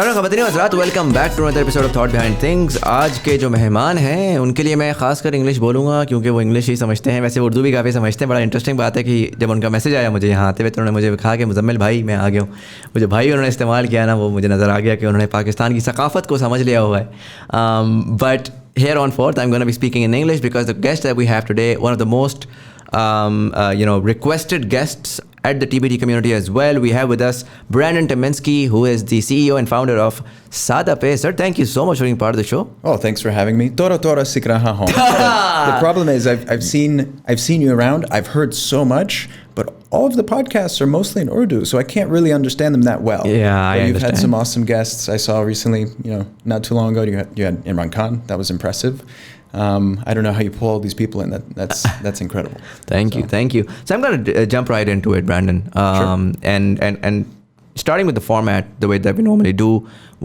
ख़वातीन व हज़रात, welcome back to another episode of thought behind things. आज के जो मेहमान हैं उनके लिए मैं खासकर इंग्लिश बोलूँगा क्योंकि वो इंग्लिश ही समझते हैं। वैसे उर्दू भी काफ़ी समझते हैं। बड़ा इंटरेस्टिंग बात है कि जब उनका मैसेज आया मुझे यहाँ आते हुए तो उन्होंने मुझे कहा कि मुजम्मिल भाई मैं आ गया हूँ। वो जो भाई उन्होंने इस्तेमाल किया ना, वो मुझे नज़र आ गया कि उन्होंने पाकिस्तान की सकाफ़त को समझ लिया हुआ है। But here on forth I'm going to be speaking in English because the guest that we have today, one of the most requested guests at the TBT community as well. We have with us Brandon Timinsky, who is the CEO and founder of SadaPay. Sir, thank you so much for being part of the show. Oh, thanks for having me. Tora sik raha hoon. The problem is I've seen you around. I've heard so much, but all of the podcasts are mostly in Urdu, so I can't really understand them that well. Yeah, I You've understand. had some awesome guests. I saw recently, not too long ago, you had Imran Khan. That was impressive. I don't know how you pull all these people in. That's incredible. Thank you. So I'm going to jump right into it, Brandon. Sure. And starting with the format, the way that we normally do.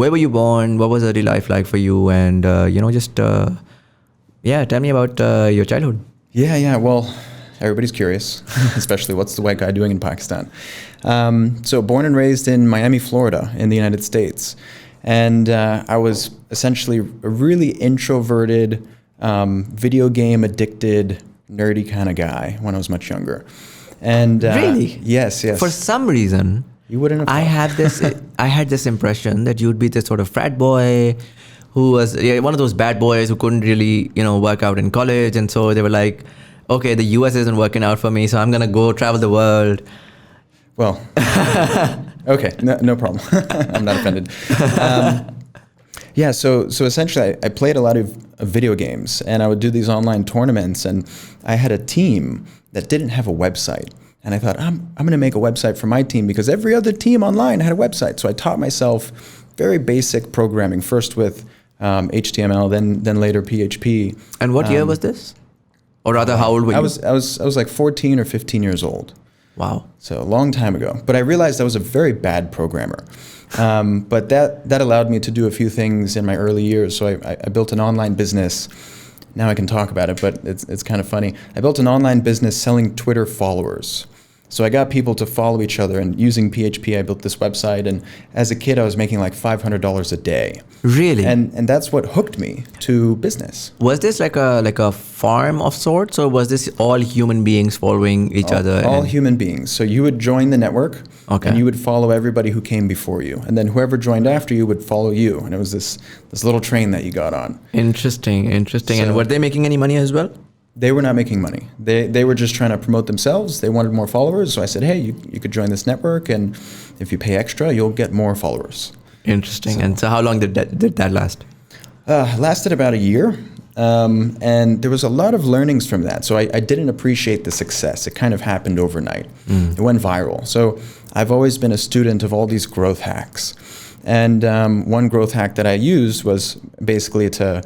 Where were you born? What was early life like for you? And tell me about your childhood. Yeah. Well, everybody's curious, especially what's the white guy doing in Pakistan. So born and raised in Miami, Florida, in the United States, and I was essentially a really introverted, video game addicted, nerdy kind of guy when I was much younger. And Really? Yes. For some reason, You wouldn't have thought. I had this impression that you'd be this sort of frat boy who was one of those bad boys who couldn't really, work out in college. And so they were like, okay, the US isn't working out for me, so I'm going to go travel the world. Well, okay, no problem. I'm not offended. So essentially I played a lot of video games, and I would do these online tournaments, and I had a team that didn't have a website. And I thought, I'm going to make a website for my team because every other team online had a website. So I taught myself very basic programming, first with HTML, then later PHP. And what year was this? Or rather, how old were you? I was like 14 or 15 years old. Wow. So a long time ago. But I realized I was a very bad programmer. But that allowed me to do a few things in my early years. So I built an online business. Now I can talk about it, but it's kind of funny. I built an online business selling Twitter followers. So I got people to follow each other, and using PHP, I built this website. And as a kid, I was making like $500 a day. Really? And that's what hooked me to business. Was this like a farm of sorts, or was this all human beings following each other? All human beings. So you would join the network, Okay. and you would follow everybody who came before you. And then whoever joined after you would follow you. And it was this little train that you got on. Interesting. So- And were they making any money as well? They were not making money. They were just trying to promote themselves. They wanted more followers. So I said, hey, you could join this network, and if you pay extra, you'll get more followers. Interesting. And so how long did that last? Lasted about a year. And there was a lot of learnings from that. So I didn't appreciate the success. It kind of happened overnight. It went viral. So I've always been a student of all these growth hacks. And one growth hack that I used was basically to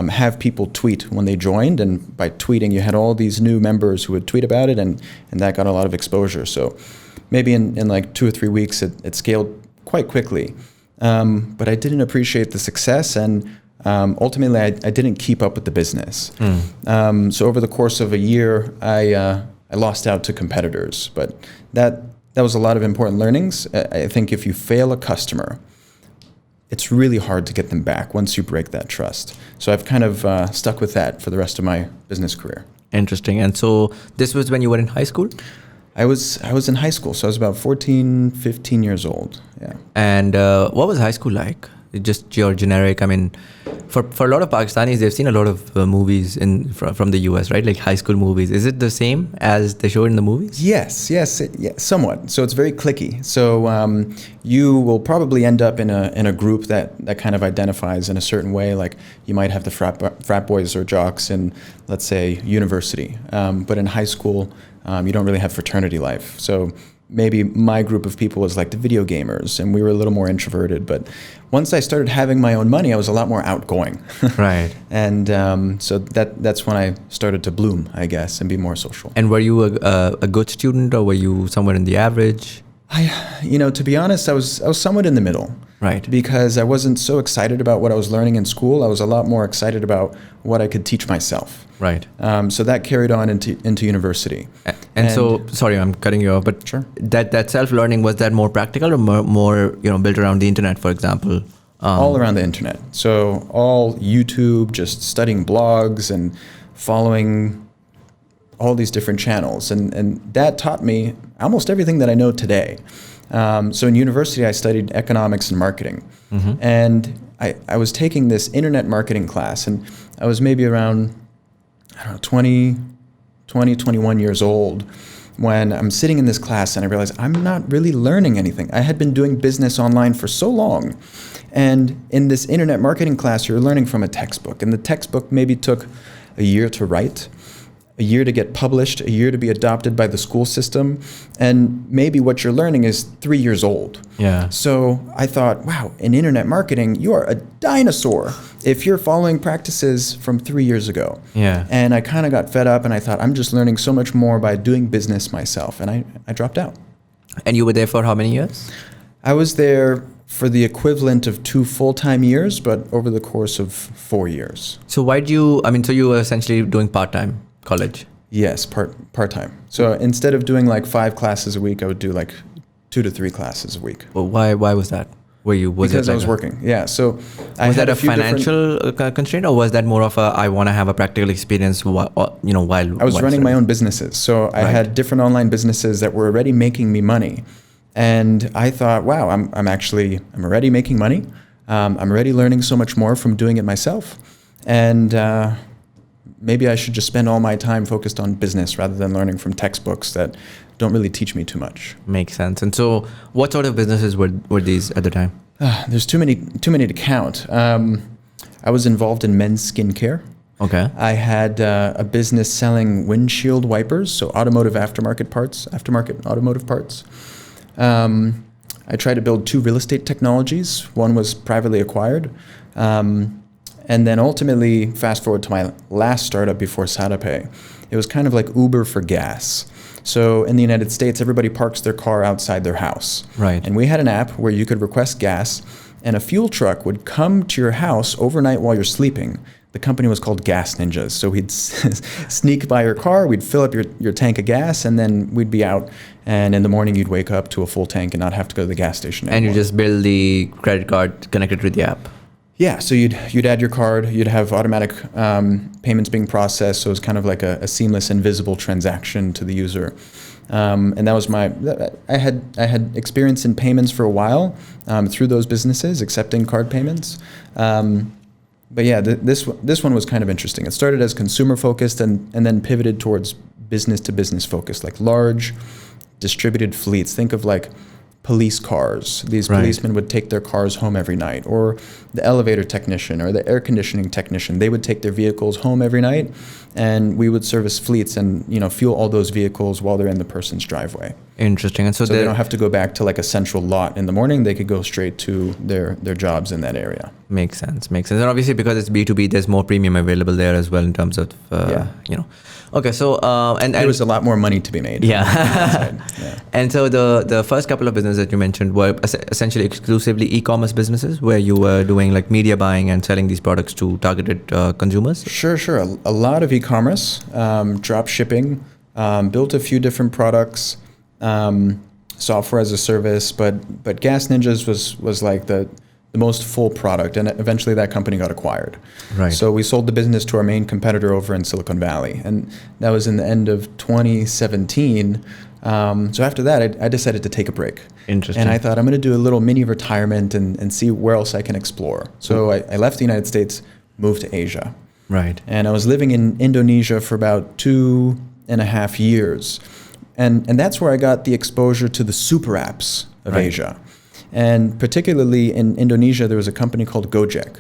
have people tweet when they joined, and by tweeting you had all these new members who would tweet about it, and that got a lot of exposure. So maybe in like 2 or 3 weeks it scaled quite quickly. But I didn't appreciate the success, and ultimately I didn't keep up with the business. So over the course of a year I lost out to competitors, but that was a lot of important learnings. I think if you fail a customer, it's really hard to get them back once you break that trust. So I've kind of stuck with that for the rest of my business career. Interesting. And so this was when you were in high school? I was in high school, so I was about 14, 15 years old. Yeah. And what was high school like? Just your generic, I mean, for a lot of Pakistanis, they've seen a lot of movies from the US, right? Like high school movies. Is it the same as they show in the movies? Yes, somewhat. So it's very cliquey. So you will probably end up in a group that kind of identifies in a certain way. Like you might have the frat boys or jocks in, let's say, university. But in high school, you don't really have fraternity life. So maybe my group of people was like the video gamers, and we were a little more introverted. But once I started having my own money, I was a lot more outgoing. Right. And so that's when I started to bloom, I guess, and be more social. And were you a good student, or were you somewhere in the average? To be honest, I was somewhat in the middle. Right. Because I wasn't so excited about what I was learning in school. I was a lot more excited about what I could teach myself. Right. So that carried on into university. And so, sorry, I'm cutting you off, but Sure. that self-learning, was that more practical or more built around the internet, for example? all around the internet. So all YouTube, just studying blogs and following all these different channels. And that taught me almost everything that I know today. So in university, I studied economics and marketing. And I was taking this internet marketing class, and I was maybe around, I don't know, 21 years old when I'm sitting in this class and I realized I'm not really learning anything. I had been doing business online for so long. And in this internet marketing class, you're learning from a textbook. And the textbook maybe took a year to write, a year to get published, a year to be adopted by the school system. And maybe what you're learning is 3 years old. Yeah. So I thought, wow, in internet marketing, you are a dinosaur if you're following practices from 3 years ago. Yeah. And I kind of got fed up and I thought, I'm just learning so much more by doing business myself. And I dropped out. And you were there for how many years? I was there for the equivalent of 2 full-time years, but over the course of 4 years. So why do you, so you were essentially doing part-time college? Yes, part-time. So instead of doing like 5 classes a week, I would do like 2 to 3 classes a week. Well, why was that? Because I was working. Yeah. So was that a financial constraint, or was that more of I want to have a practical experience while I was running my own businesses. So I had different online businesses that were already making me money. And I thought, wow, I'm already making money. I'm already learning so much more from doing it myself. And maybe I should just spend all my time focused on business rather than learning from textbooks that don't really teach me too much. Makes sense. And so what sort of businesses were these at the time? There's too many to count. I was involved in men's skincare. Okay. I had a business selling windshield wipers, so automotive automotive parts. I tried to build 2 real estate technologies. One was privately acquired. And then ultimately, fast forward to my last startup before SadaPay, it was kind of like Uber for gas. So in the United States, everybody parks their car outside their house. Right. And we had an app where you could request gas, and a fuel truck would come to your house overnight while you're sleeping. The company was called Gas Ninjas. So we'd sneak by your car, we'd fill up your tank of gas, and then we'd be out. And in the morning, you'd wake up to a full tank and not have to go to the gas station anymore. And you just build the credit card connected to the app. Yeah, so you'd add your card, you'd have automatic payments being processed, so it was kind of like a seamless, invisible transaction to the user. And that was I had experience in payments for a while through those businesses, accepting card payments. But yeah, this one was kind of interesting. It started as consumer focused and then pivoted towards business to business focused, like large distributed fleets. Think of like police cars. These policemen would take their cars home every night, or the elevator technician or the air conditioning technician. They would take their vehicles home every night, and we would service fleets and fuel all those vehicles while they're in the person's driveway. Interesting. And so they don't have to go back to like a central lot in the morning. They could go straight to their jobs in that area. Makes sense. And obviously because it's B2B, there's more premium available there as well in terms of Okay, so and there was a lot more money to be made. Yeah. Yeah. And so the first couple of businesses that you mentioned were essentially exclusively e-commerce businesses where you were doing like media buying and selling these products to targeted consumers? Sure. A lot of e-commerce, drop shipping, built a few different products, software as a service, but Gas Ninjas was like the most full product, and eventually that company got acquired. Right. So we sold the business to our main competitor over in Silicon Valley, and that was in the end of 2017. So after that, I decided to take a break. Interesting. And I thought I'm going to do a little mini retirement and see where else I can explore. So I left the United States, moved to Asia. Right. And I was living in Indonesia for about 2.5 years. And that's where I got the exposure to the super apps of Asia. And particularly in Indonesia, there was a company called Gojek.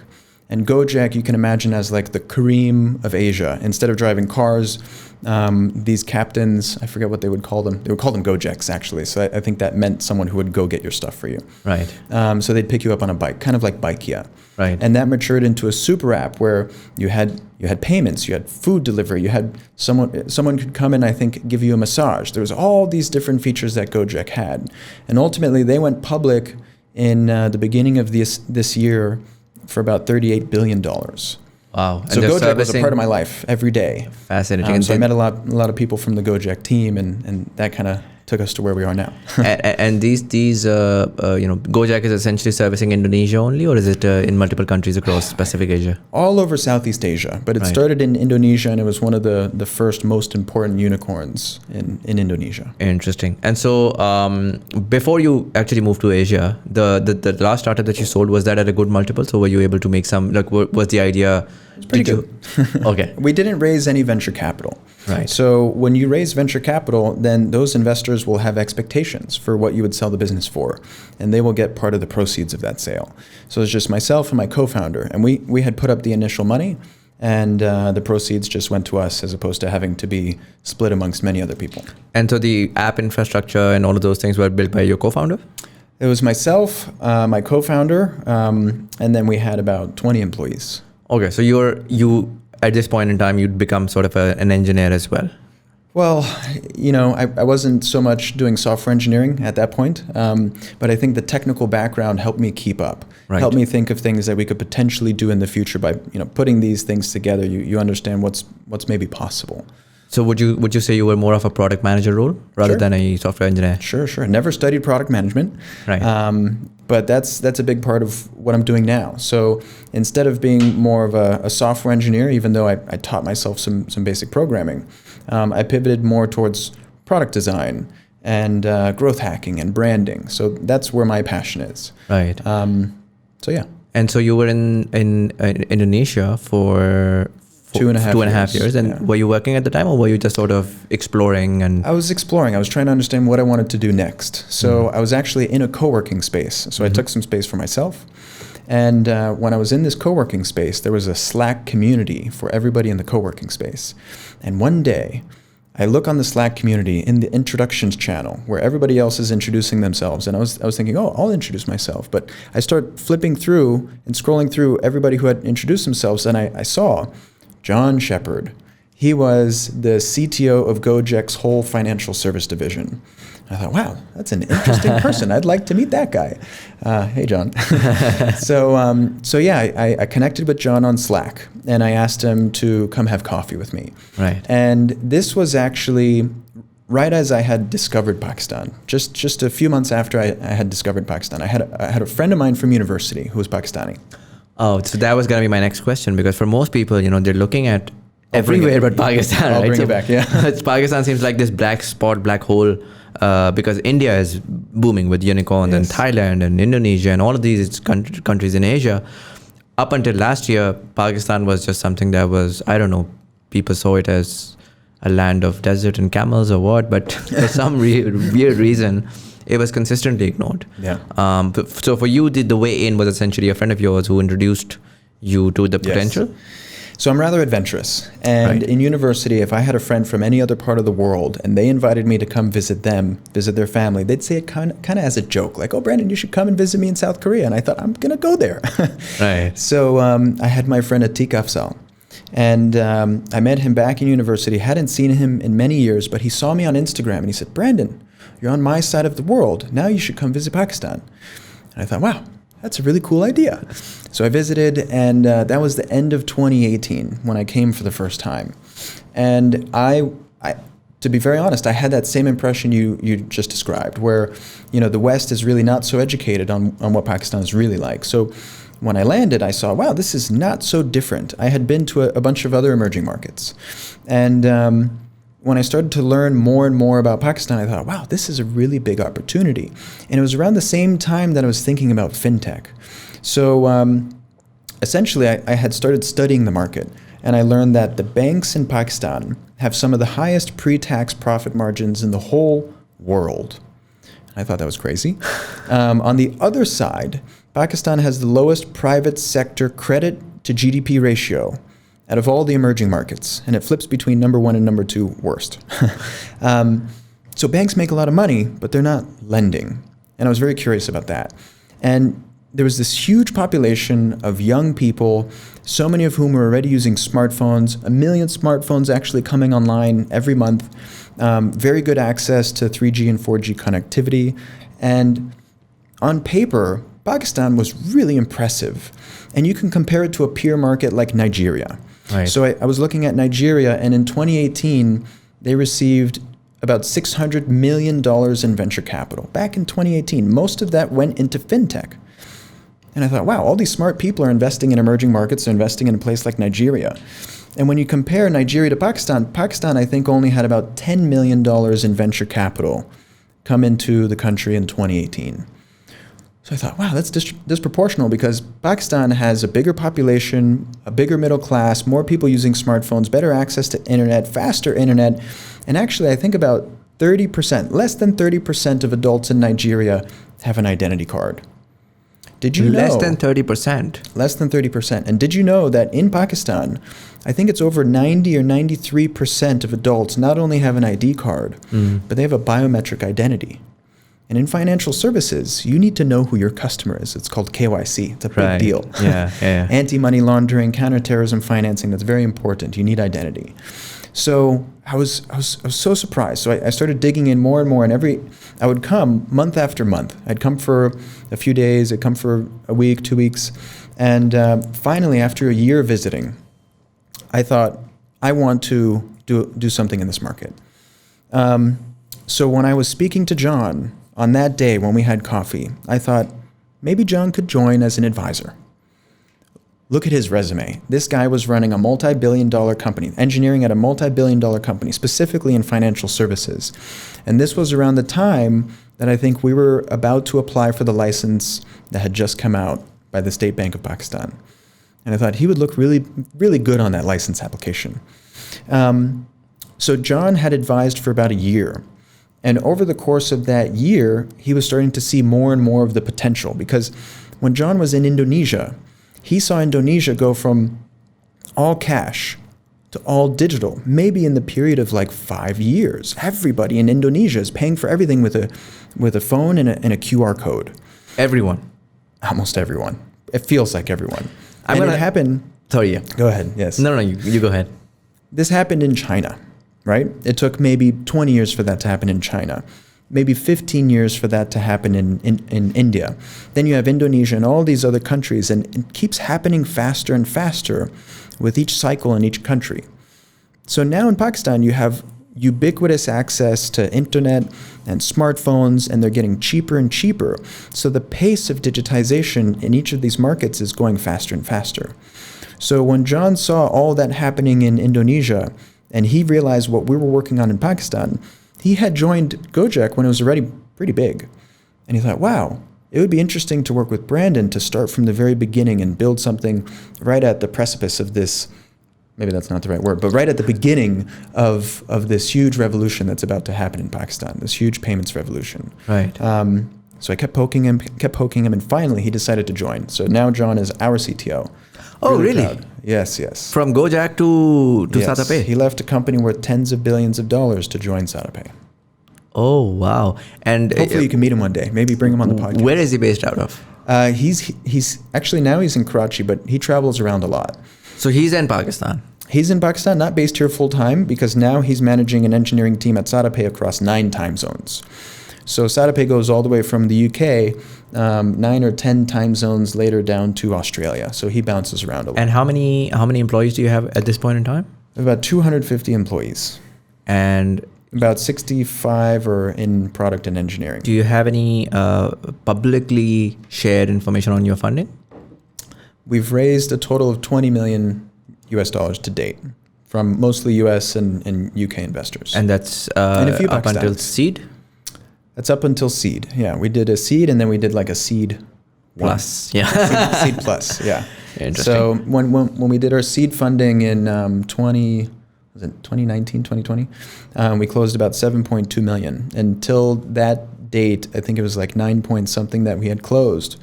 And Gojek, you can imagine as like the Kareem of Asia. Instead of driving cars, these captains, I forget what they would call them. They would call them Gojeks, actually. So I think that meant someone who would go get your stuff for you. Right. So they'd pick you up on a bike, kind of like Bikeia. Right. And that matured into a super app where you had payments, you had food delivery, you had someone could come and I think give you a massage. There was all these different features that Gojek had. And ultimately they went public in the beginning of this year for about $38 billion. Wow. So Gojek was a part of my life every day. Fascinating. So I met a lot of people from the Gojek team, and that kind of took us to where we are now. And these Gojek is essentially servicing Indonesia only, or is it in multiple countries across Pacific Asia? All over Southeast Asia, but it started in Indonesia, and it was one of the first most important unicorns in Indonesia. Interesting. And so before you actually moved to Asia, the last startup that you sold, was that at a good multiple? So were you able to make some, like, was the idea? It's pretty good. Okay. We didn't raise any venture capital. Right. So when you raise venture capital, then those investors will have expectations for what you would sell the business for, and they will get part of the proceeds of that sale. So it's just myself and my co-founder, and we had put up the initial money, and the proceeds just went to us as opposed to having to be split amongst many other people. And so the app infrastructure and all of those things were built by your co-founder? It was myself, my co-founder, and then we had about 20 employees. Okay, so you at this point in time, you'd become sort of an engineer as well. Well, I wasn't so much doing software engineering at that point, but I think the technical background helped me keep up, helped me think of things that we could potentially do in the future by putting these things together. You understand what's maybe possible. So would you say you were more of a product manager role rather than a software engineer? Sure. Never studied product management. Right. But that's a big part of what I'm doing now. So instead of being more of a software engineer, even though I taught myself some basic programming, I pivoted more towards product design and growth hacking and branding. So that's where my passion is. Right. So yeah. And so you were in Indonesia for 2.5 years. And were you working at the time, or were you just sort of exploring? And I was exploring. I was trying to understand what I wanted to do next. So I was actually in a co-working space. So I took some space for myself. And when I was in this co-working space, there was a Slack community for everybody in the co-working space. And one day, I look on the Slack community in the introductions channel where everybody else is introducing themselves. And I was thinking, I'll introduce myself. But I start flipping through and scrolling through everybody who had introduced themselves. And I saw John Shepard. He was the CTO of Gojek's whole financial service division. I thought, wow, that's an interesting person. I'd like to meet that guy. Hey, John. So yeah, I connected with John on Slack, and I asked him to come have coffee with me. Right. And this was actually right as I had discovered Pakistan. Just a few months after I had discovered Pakistan, I had a friend of mine from university who was Pakistani. Oh, so that was going to be my next question, because for most people, they're looking at everywhere but Pakistan. I'll right? bring it back, yeah. Pakistan seems like this black hole, because India is booming with unicorns, and Thailand and Indonesia and all of these countries in Asia. Up until last year, Pakistan was just something that was, I don't know, people saw it as a land of desert and camels or what, but for some weird reason, it was consistently ignored. Yeah. So for you, the way in was essentially a friend of yours who introduced you to the potential? Yes. So I'm rather adventurous. And in university, if I had a friend from any other part of the world and they invited me to come visit their family, they'd say it kind of as a joke, like, oh, Brandon, you should come and visit me in South Korea. And I thought, I'm going to go there. Right. So I had my friend Atik Afzal. And I met him back in university, hadn't seen him in many years, but he saw me on Instagram and he said, Brandon, you're on my side of the world. Now you should come visit Pakistan. And I thought, wow, that's a really cool idea. So I visited, and that was the end of 2018 when I came for the first time. And I to be very honest, I had that same impression you just described, where the West is really not so educated on what Pakistan is really like. So when I landed, I saw, wow, this is not so different. I had been to a bunch of other emerging markets. And when I started to learn more and more about Pakistan, I thought, wow, this is a really big opportunity. And it was around the same time that I was thinking about FinTech. So essentially, I had started studying the market, and I learned that the banks in Pakistan have some of the highest pre-tax profit margins in the whole world. I thought that was crazy. On the other side, Pakistan has the lowest private sector credit to GDP ratio out of all the emerging markets, and it flips between number 1 and number 2 worst. So banks make a lot of money, but they're not lending. And I was very curious about that. And there was this huge population of young people, so many of whom were already using smartphones, 1 million smartphones actually coming online every month, very good access to 3G and 4G connectivity. And on paper, Pakistan was really impressive. And you can compare it to a peer market like Nigeria. Right. So I was looking at Nigeria, and in 2018, they received about $600 million in venture capital back in 2018. Most of that went into FinTech. And I thought, wow, all these smart people are investing in emerging markets, they're investing in a place like Nigeria. And when you compare Nigeria to Pakistan, Pakistan, I think, only had about $10 million in venture capital come into the country in 2018. So I thought, wow, that's disproportional because Pakistan has a bigger population, a bigger middle class, more people using smartphones, better access to internet, faster internet. And actually, I think about 30%, less than 30% of adults in Nigeria have an identity card. Did you know? Less than 30%? Less than 30%. And did you know that in Pakistan, I think it's over 90 or 93% of adults not only have an ID card, but they have a biometric identity. And in financial services, you need to know who your customer is. It's called KYC. It's a big deal. Yeah. Anti-money laundering, counterterrorism financing, that's very important. You need identity. So I was so surprised. So I started digging in more and more, and I would come month after month. I'd come for a few days, I'd come for a week, 2 weeks. And finally, after a year visiting, I thought, I want to do something in this market. So when I was speaking to John on that day when we had coffee, I thought, maybe John could join as an advisor. Look at his resume. This guy was running a multi-billion-dollar company, engineering at a multi-billion-dollar company, specifically in financial services. And this was around the time that I think we were about to apply for the license that had just come out by the State Bank of Pakistan. And I thought he would look really, really good on that license application. So John had advised for about a year. And over the course of that year, he was starting to see more and more of the potential. Because when John was in Indonesia, he saw Indonesia go from all cash to all digital, maybe in the period of like 5 years. Everybody in Indonesia is paying for everything with a phone and a QR code. Everyone? Almost everyone. It feels like everyone. It happened... Sorry, yeah. Go ahead, yes. No, you go ahead. This happened in China, right? It took maybe 20 years for that to happen in China. Maybe 15 years for that to happen in India. Then you have Indonesia and all these other countries, and it keeps happening faster and faster with each cycle in each country. So now in Pakistan, you have ubiquitous access to internet and smartphones, and they're getting cheaper and cheaper. So the pace of digitization in each of these markets is going faster and faster. So when John saw all that happening in Indonesia, and he realized what we were working on in Pakistan, he had joined Gojek when it was already pretty big. And he thought, wow, it would be interesting to work with Brandon to start from the very beginning and build something right at the precipice of this, maybe that's not the right word, but right at the beginning of this huge revolution that's about to happen in Pakistan, this huge payments revolution. Right. So I kept poking him, and finally he decided to join. So now John is our CTO. Oh, really? Proud. Yes. From Gojek to yes. SadaPay? He left a company worth tens of billions of dollars to join SadaPay. Oh, wow. And hopefully you can meet him one day. Maybe bring him on the podcast. Where is he based out of? He's actually now he's in Karachi, but he travels around a lot. So he's in Pakistan? He's in Pakistan, not based here full time, because now he's managing an engineering team at SadaPay across 9 time zones. So SadaPay goes all the way from the UK, 9 or 10 time zones later down to Australia. So he bounces around a lot. And how many employees do you have at this point in time? About 250 employees. And about 65 are in product and engineering. Do you have any publicly shared information on your funding? We've raised a total of $20 million US to date from mostly US and UK investors. And that's and a few up Pakistanis. until seed? That's up until seed. Yeah, we did a seed and then we did like a seed plus. Yeah. seed plus. Yeah. Interesting. So when we did our seed funding in 2019, 2020, we closed about 7.2 million. Until that date, I think it was like 9 point something that we had closed.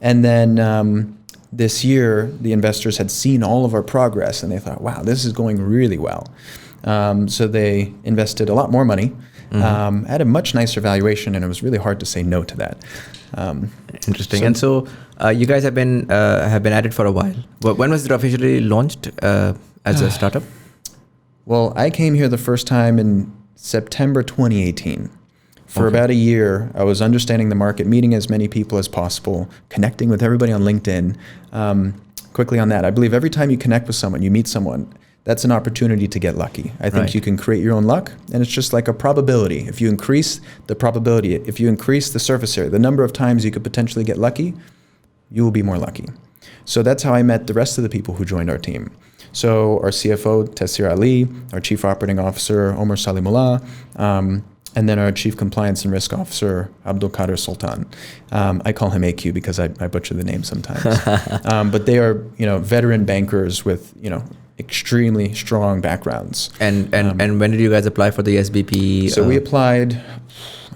And then this year, the investors had seen all of our progress and they thought, wow, this is going really well. So they invested a lot more money. At a much nicer valuation, and it was really hard to say no to that. Interesting. And so you guys have been at it for a while. When was it officially launched as a startup? Well, I came here the first time in September 2018. For about a year, I was understanding the market, meeting as many people as possible, connecting with everybody on LinkedIn. Quickly on that, I believe every time you connect with someone, you meet someone, that's an opportunity to get lucky. I think Right. you can create your own luck, and it's just like a probability. If you increase the probability, if you increase the surface area, the number of times you could potentially get lucky, you will be more lucky. So that's how I met the rest of the people who joined our team. So our CFO, Tessir Ali, our Chief Operating Officer, Omar Salimullah, and then our Chief Compliance and Risk Officer, Abdul Qadir Sultan. I call him AQ because I butcher the name sometimes. But they are, veteran bankers with, extremely strong backgrounds. And when did you guys apply for the SBP? So we applied,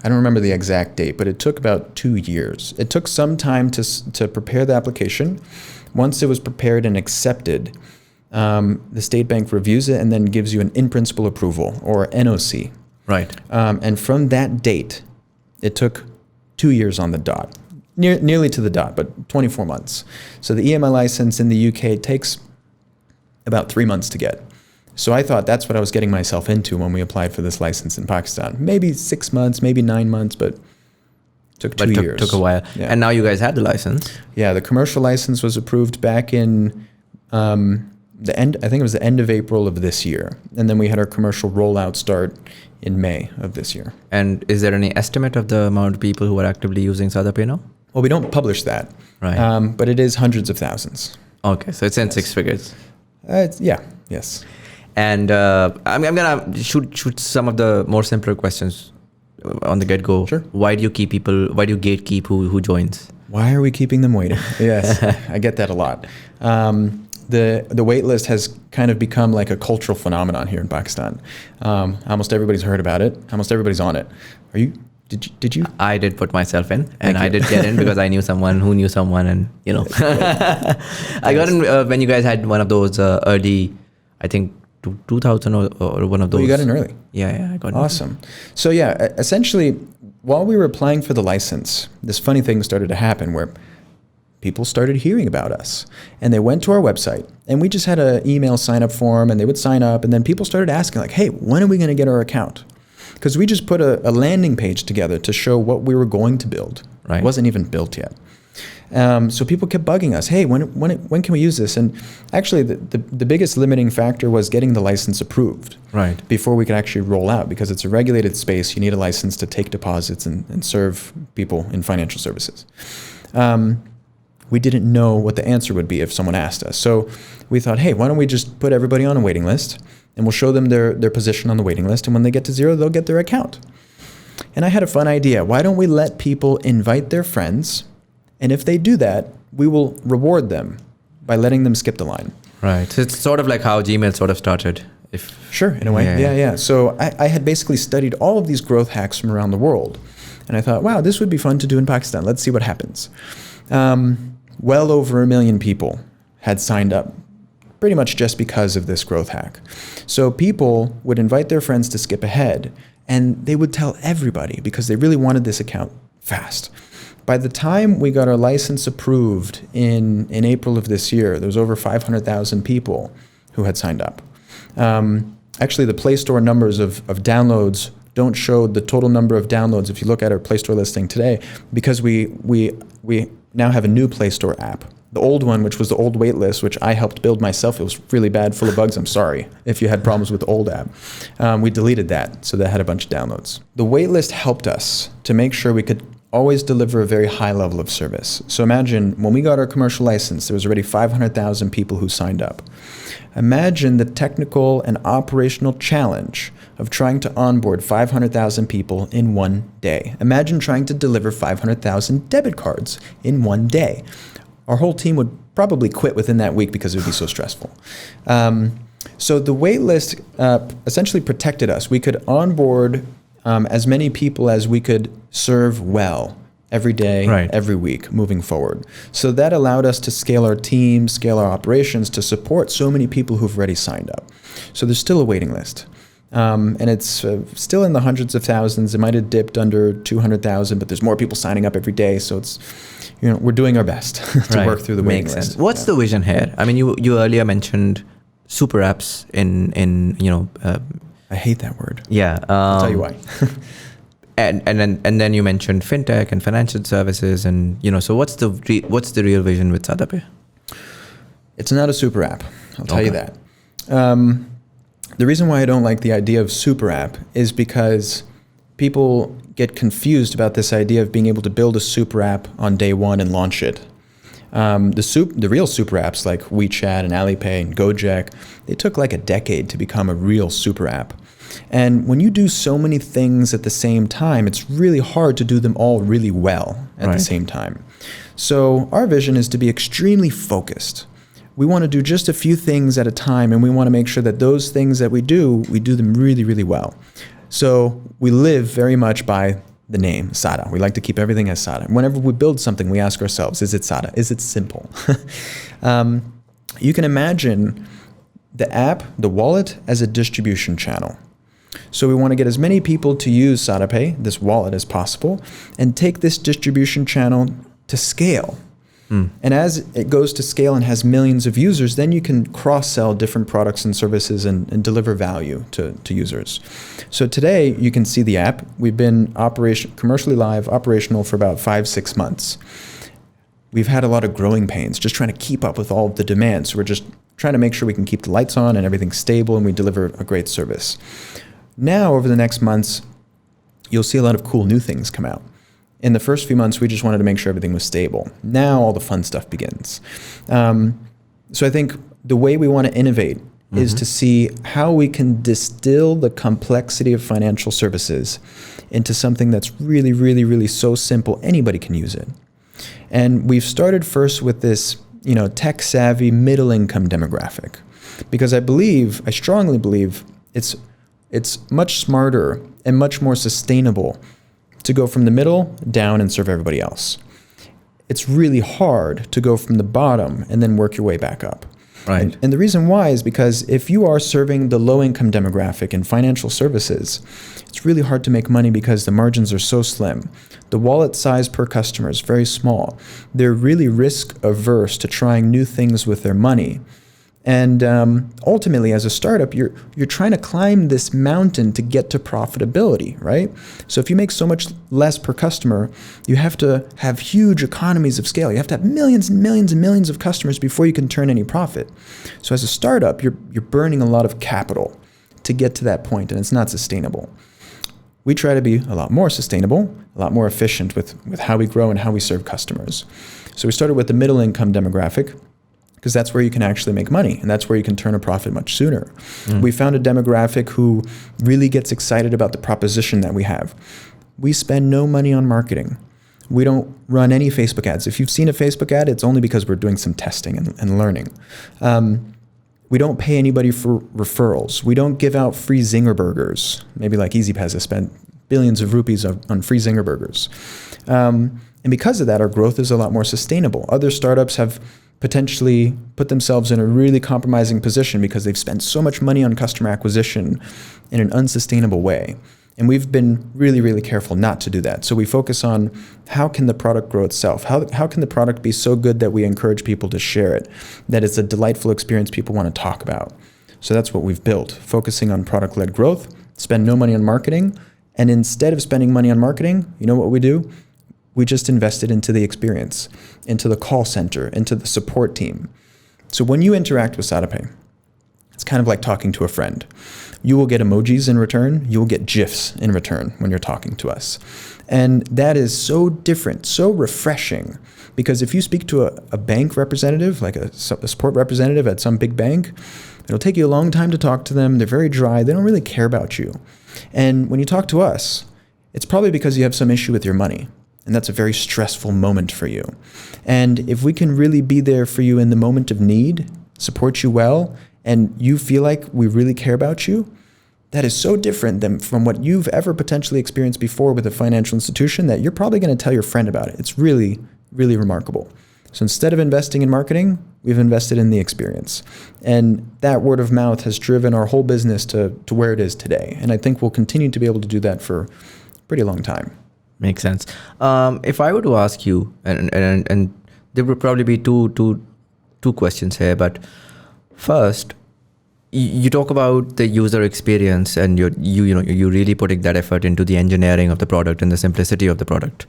I don't remember the exact date, but it took about 2 years. It took some time to prepare the application. Once it was prepared and accepted, the state bank reviews it and then gives you an in-principle approval, or NOC. Right. And from that date, it took 2 years on the dot, nearly to the dot, but 24 months. So the EMI license in the UK takes about 3 months to get. So I thought that's what I was getting myself into when we applied for this license in Pakistan. Maybe 6 months, maybe 9 months, but took 2 years. Took a while. Yeah. And now you guys have the license. Yeah, the commercial license was approved back in the end. I think it was the end of April of this year, and then we had our commercial rollout start in May of this year. And is there any estimate of the amount of people who are actively using SadaPay now? Well, we don't publish that, Right. but it is hundreds of thousands. Okay, so it's in 6 figures. Yes. And I'm gonna shoot some of the more simpler questions on the get-go. Sure. Why do you gatekeep who joins? Why are we keeping them waiting? Yes, I get that a lot. The wait list has kind of become like a cultural phenomenon here in Pakistan. Almost everybody's heard about it. Almost everybody's on it. Did you? I did put myself in, and Thank I you. did get in because I knew someone who knew someone, and I got in when you guys had one of those early, I think 2000 or one of those. Oh, you got in early. Yeah, I got in. Awesome. So yeah, essentially, while we were applying for the license, this funny thing started to happen where people started hearing about us, and they went to our website, and we just had an email sign up form, and they would sign up, and then people started asking like, hey, when are we going to get our account? Because we just put a landing page together to show what we were going to build. Right. It wasn't even built yet. So people kept bugging us, hey, when can we use this? And actually the biggest limiting factor was getting the license approved. Right. Before we could actually roll out, because it's a regulated space. You need a license to take deposits and serve people in financial services. We didn't know what the answer would be if someone asked us. So we thought, hey, why don't we just put everybody on a waiting list, and we'll show them their position on the waiting list, and when they get to 0, they'll get their account. And I had a fun idea. Why don't we let people invite their friends, and if they do that, we will reward them by letting them skip the line. Right. So it's sort of like how Gmail sort of started. Sure, in a way. Yeah. So I had basically studied all of these growth hacks from around the world, and I thought, wow, this would be fun to do in Pakistan. Let's see what happens. Well over 1 million people had signed up pretty much just because of this growth hack. So people would invite their friends to skip ahead, and they would tell everybody because they really wanted this account fast. By the time we got our license approved in April of this year, there was over 500,000 people who had signed up. Actually, the Play Store numbers of downloads don't show the total number of downloads if you look at our Play Store listing today, because we now have a new Play Store app. The old one, which was the old waitlist, which I helped build myself, it was really bad, full of bugs. I'm sorry if you had problems with the old app. We deleted that, so that had a bunch of downloads. The waitlist helped us to make sure we could always deliver a very high level of service. So imagine when we got our commercial license, there was already 500,000 people who signed up. Imagine the technical and operational challenge of trying to onboard 500,000 people in one day. Imagine trying to deliver 500,000 debit cards in one day. Our whole team would probably quit within that week because it would be so stressful. So the wait list essentially protected us. We could onboard as many people as we could serve well every day, right, every week moving forward. So that allowed us to scale our team, scale our operations to support so many people who've already signed up. So there's still a waiting list. And it's still in the hundreds of thousands. It might have dipped under 200,000, but there's more people signing up every day. So it's, we're doing our best to work through the waiting Makes list. sense. What's the vision here? I mean, you earlier mentioned super apps in I hate that word. Yeah. I'll tell you why. and then you mentioned fintech and financial services, and so what's the real vision with SadaPay? It's not a super app. I'll tell you that. The reason why I don't like the idea of super app is because people get confused about this idea of being able to build a super app on day one and launch it. The real super apps like WeChat and Alipay and Gojek, they took like a decade to become a real super app. And when you do so many things at the same time, it's really hard to do them all really well at the same time. So our vision is to be extremely focused. We want to do just a few things at a time, and we want to make sure that those things that we do them really, really well. So we live very much by the name Sada. We like to keep everything as Sada. Whenever we build something, we ask ourselves, is it Sada? Is it simple? You can imagine the app, the wallet, as a distribution channel. So we want to get as many people to use SadaPay, this wallet, as possible, and take this distribution channel to scale. And as it goes to scale and has millions of users, then you can cross-sell different products and services and deliver value to users. So today, you can see the app. We've been commercially live, operational for about 5-6 months. We've had a lot of growing pains, just trying to keep up with all of the demand. So we're just trying to make sure we can keep the lights on and everything's stable and we deliver a great service. Now, over the next months, you'll see a lot of cool new things come out. In the first few months, we just wanted to make sure everything was stable. Now all the fun stuff begins. So I think the way we want to innovate is to see how we can distill the complexity of financial services into something that's really, really, really so simple, anybody can use it. And we've started first with this, tech-savvy middle-income demographic, because I strongly believe it's much smarter and much more sustainable to go from the middle down and serve everybody else. It's really hard to go from the bottom and then work your way back up. Right. And the reason why is because if you are serving the low-income demographic in financial services, it's really hard to make money because the margins are so slim. The wallet size per customer is very small. They're really risk-averse to trying new things with their money. And ultimately, as a startup, you're trying to climb this mountain to get to profitability, right? So if you make so much less per customer, you have to have huge economies of scale. You have to have millions and millions and millions of customers before you can turn any profit. So as a startup, you're burning a lot of capital to get to that point, and it's not sustainable. We try to be a lot more sustainable, a lot more efficient with how we grow and how we serve customers. So we started with the middle income demographic, because that's where you can actually make money, and that's where you can turn a profit much sooner. We found a demographic who really gets excited about the proposition that we have. We spend no money on marketing. We don't run any Facebook ads. If you've seen a Facebook ad, it's only because we're doing some testing and learning. We don't pay anybody for referrals. We don't give out free zinger burgers. Maybe like EasyPass has spent billions of rupees on free zinger burgers. And because of that, our growth is a lot more sustainable. Other startups have potentially put themselves in a really compromising position because they've spent so much money on customer acquisition in an unsustainable way. And we've been really, really careful not to do that. So we focus on how can the product grow itself? How can the product be so good that we encourage people to share it, that it's a delightful experience people want to talk about? So that's what we've built, focusing on product-led growth, spend no money on marketing. And instead of spending money on marketing, you know what we do? We just invested into the experience, into the call center, into the support team. So when you interact with SadaPay, it's kind of like talking to a friend. You will get emojis in return. You will get GIFs in return when you're talking to us. And that is so different, so refreshing, because if you speak to a bank representative, like a support representative at some big bank, it'll take you a long time to talk to them. They're very dry. They don't really care about you. And when you talk to us, it's probably because you have some issue with your money. And that's a very stressful moment for you. And if we can really be there for you in the moment of need, support you well, and you feel like we really care about you, that is so different than from what you've ever potentially experienced before with a financial institution that you're probably going to tell your friend about it. It's really, really remarkable. So instead of investing in marketing, we've invested in the experience. And that word of mouth has driven our whole business to where it is today. And I think we'll continue to be able to do that for a pretty long time. Makes sense. If I were to ask you, and there would probably be two questions here, but first, you talk about the user experience, and you're really putting that effort into the engineering of the product and the simplicity of the product.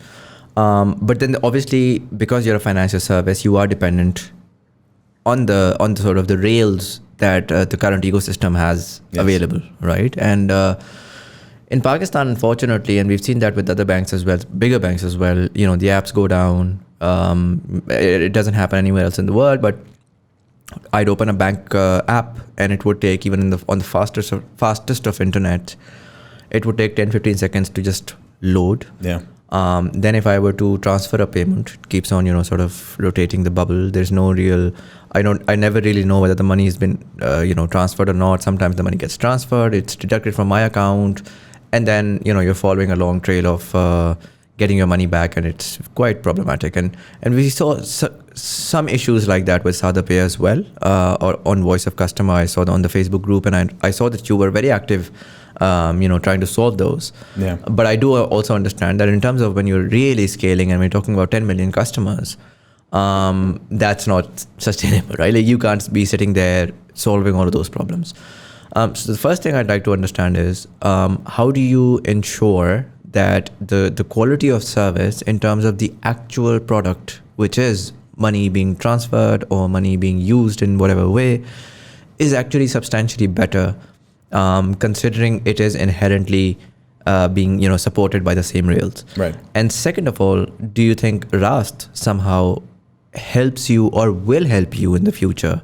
But then obviously, because you're a financial service, you are dependent on the sort of the rails that the current ecosystem has available, right? And in Pakistan, unfortunately, and we've seen that with other banks as well, bigger banks as well, the apps go down. It doesn't happen anywhere else in the world, but I'd open a bank app and it would take, even on the fastest of internet, it would take 10-15 seconds to just load. Yeah. Then if I were to transfer a payment, it keeps on, sort of rotating the bubble. There's no real, I never really know whether the money has been, transferred or not. Sometimes the money gets transferred, it's deducted from my account, and then, you're following a long trail of getting your money back, and it's quite problematic. And we saw some issues like that with SadaPay as well, or on Voice of Customer. I saw on the Facebook group, and I saw that you were very active, trying to solve those. Yeah. But I do also understand that in terms of when you're really scaling and we're talking about 10 million customers, that's not sustainable, right? Like, you can't be sitting there solving all of those problems. So the first thing I'd like to understand is, how do you ensure that the quality of service in terms of the actual product, which is money being transferred or money being used in whatever way, is actually substantially better, considering it is inherently being supported by the same rails. Right. And second of all, do you think RAAST somehow helps you or will help you in the future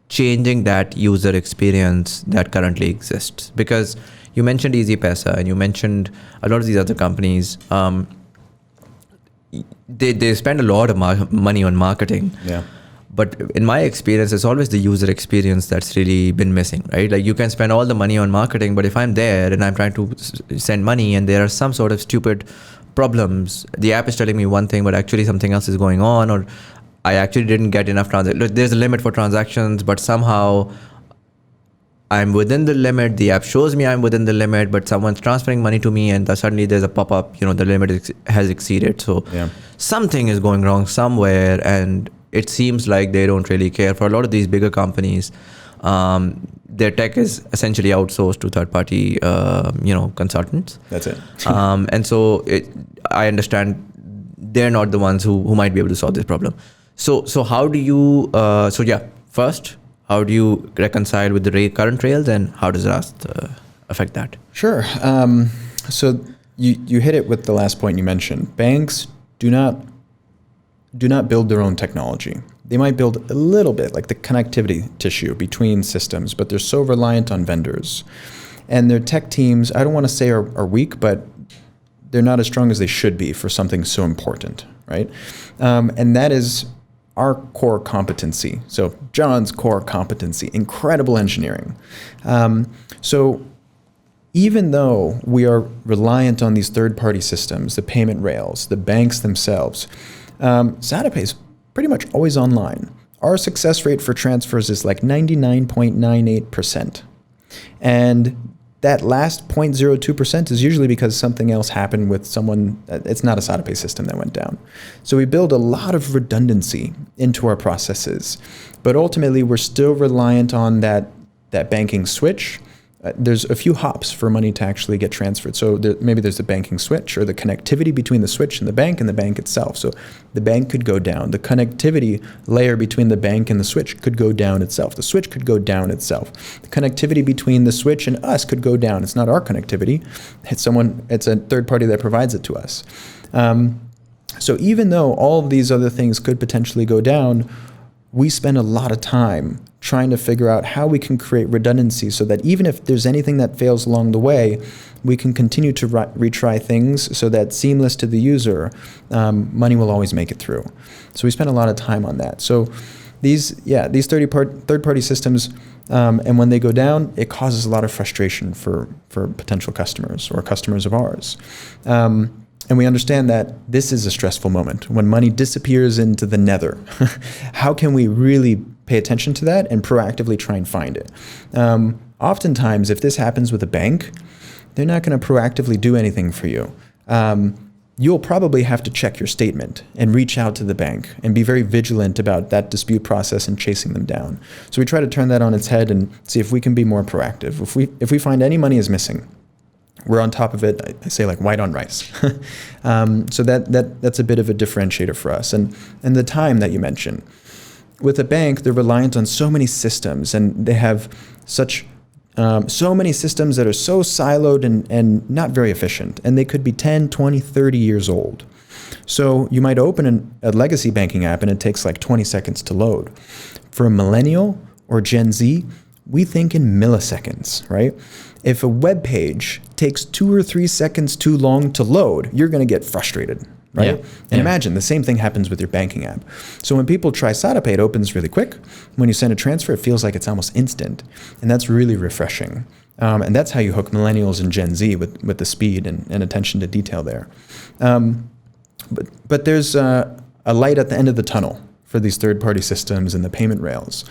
changing that user experience that currently exists? Because you mentioned Easy Paisa and you mentioned a lot of these other companies. They spend a lot of money on marketing. Yeah. But in my experience, it's always the user experience that's really been missing, right? Like, you can spend all the money on marketing, but if I'm there and I'm trying to send money and there are some sort of stupid problems, the app is telling me one thing, but actually something else is going on, or I actually didn't get enough transactions. There's a limit for transactions, but somehow I'm within the limit. The app shows me I'm within the limit, but someone's transferring money to me and suddenly there's a pop-up, the limit has exceeded. So something is going wrong somewhere, and it seems like they don't really care. For a lot of these bigger companies, their tech is essentially outsourced to third-party, consultants. That's it. And so I understand they're not the ones who might be able to solve this problem. So how do you, first, how do you reconcile with the current rails, and how does RAAST affect that? Sure. So you hit it with the last point you mentioned. Banks do not build their own technology. They might build a little bit, like the connectivity tissue between systems, but they're so reliant on vendors. And their tech teams, I don't want to say are weak, but they're not as strong as they should be for something so important, right? And that is our core competency. So John's core competency, incredible engineering. So even though we are reliant on these third-party systems, the payment rails, the banks themselves, SadaPay is pretty much always online. Our success rate for transfers is like 99.98%. And that last 0.02% is usually because something else happened with someone. It's not a SadaPay system that went down. So we build a lot of redundancy into our processes. But ultimately, we're still reliant on that banking switch. There's a few hops for money to actually get transferred. So maybe there's the banking switch or the connectivity between the switch and the bank itself. So the bank could go down. The connectivity layer between the bank and the switch could go down itself. The switch could go down itself. The connectivity between the switch and us could go down. It's not our connectivity. It's a third party that provides it to us. So even though all of these other things could potentially go down, we spend a lot of time trying to figure out how we can create redundancy so that even if there's anything that fails along the way, we can continue to retry things so that seamless to the user, money will always make it through. So we spend a lot of time on that. So these third-party systems, and when they go down, it causes a lot of frustration for potential customers or customers of ours. And we understand that this is a stressful moment. When money disappears into the nether, how can we really pay attention to that and proactively try and find it? Oftentimes, if this happens with a bank, they're not going to proactively do anything for you. You'll probably have to check your statement and reach out to the bank and be very vigilant about that dispute process and chasing them down. So we try to turn that on its head and see if we can be more proactive. If we find any money is missing, we're on top of it. I say like white on rice. So that's a bit of a differentiator for us. And the time that you mentioned, with a bank, they're reliant on so many systems, and they have so many systems that are so siloed and not very efficient, and they could be 10, 20, 30 years old. So you might open a legacy banking app and it takes like 20 seconds to load. For a millennial or Gen Z, we think in milliseconds, right? If a web page takes 2 or 3 seconds too long to load, you're going to get frustrated, right? Yeah. And imagine the same thing happens with your banking app. So when people try SadaPay, it opens really quick. When you send a transfer, it feels like it's almost instant. And that's really refreshing. And that's how you hook millennials and Gen Z with the speed and attention to detail there. But there's a light at the end of the tunnel for these third-party systems and the payment rails.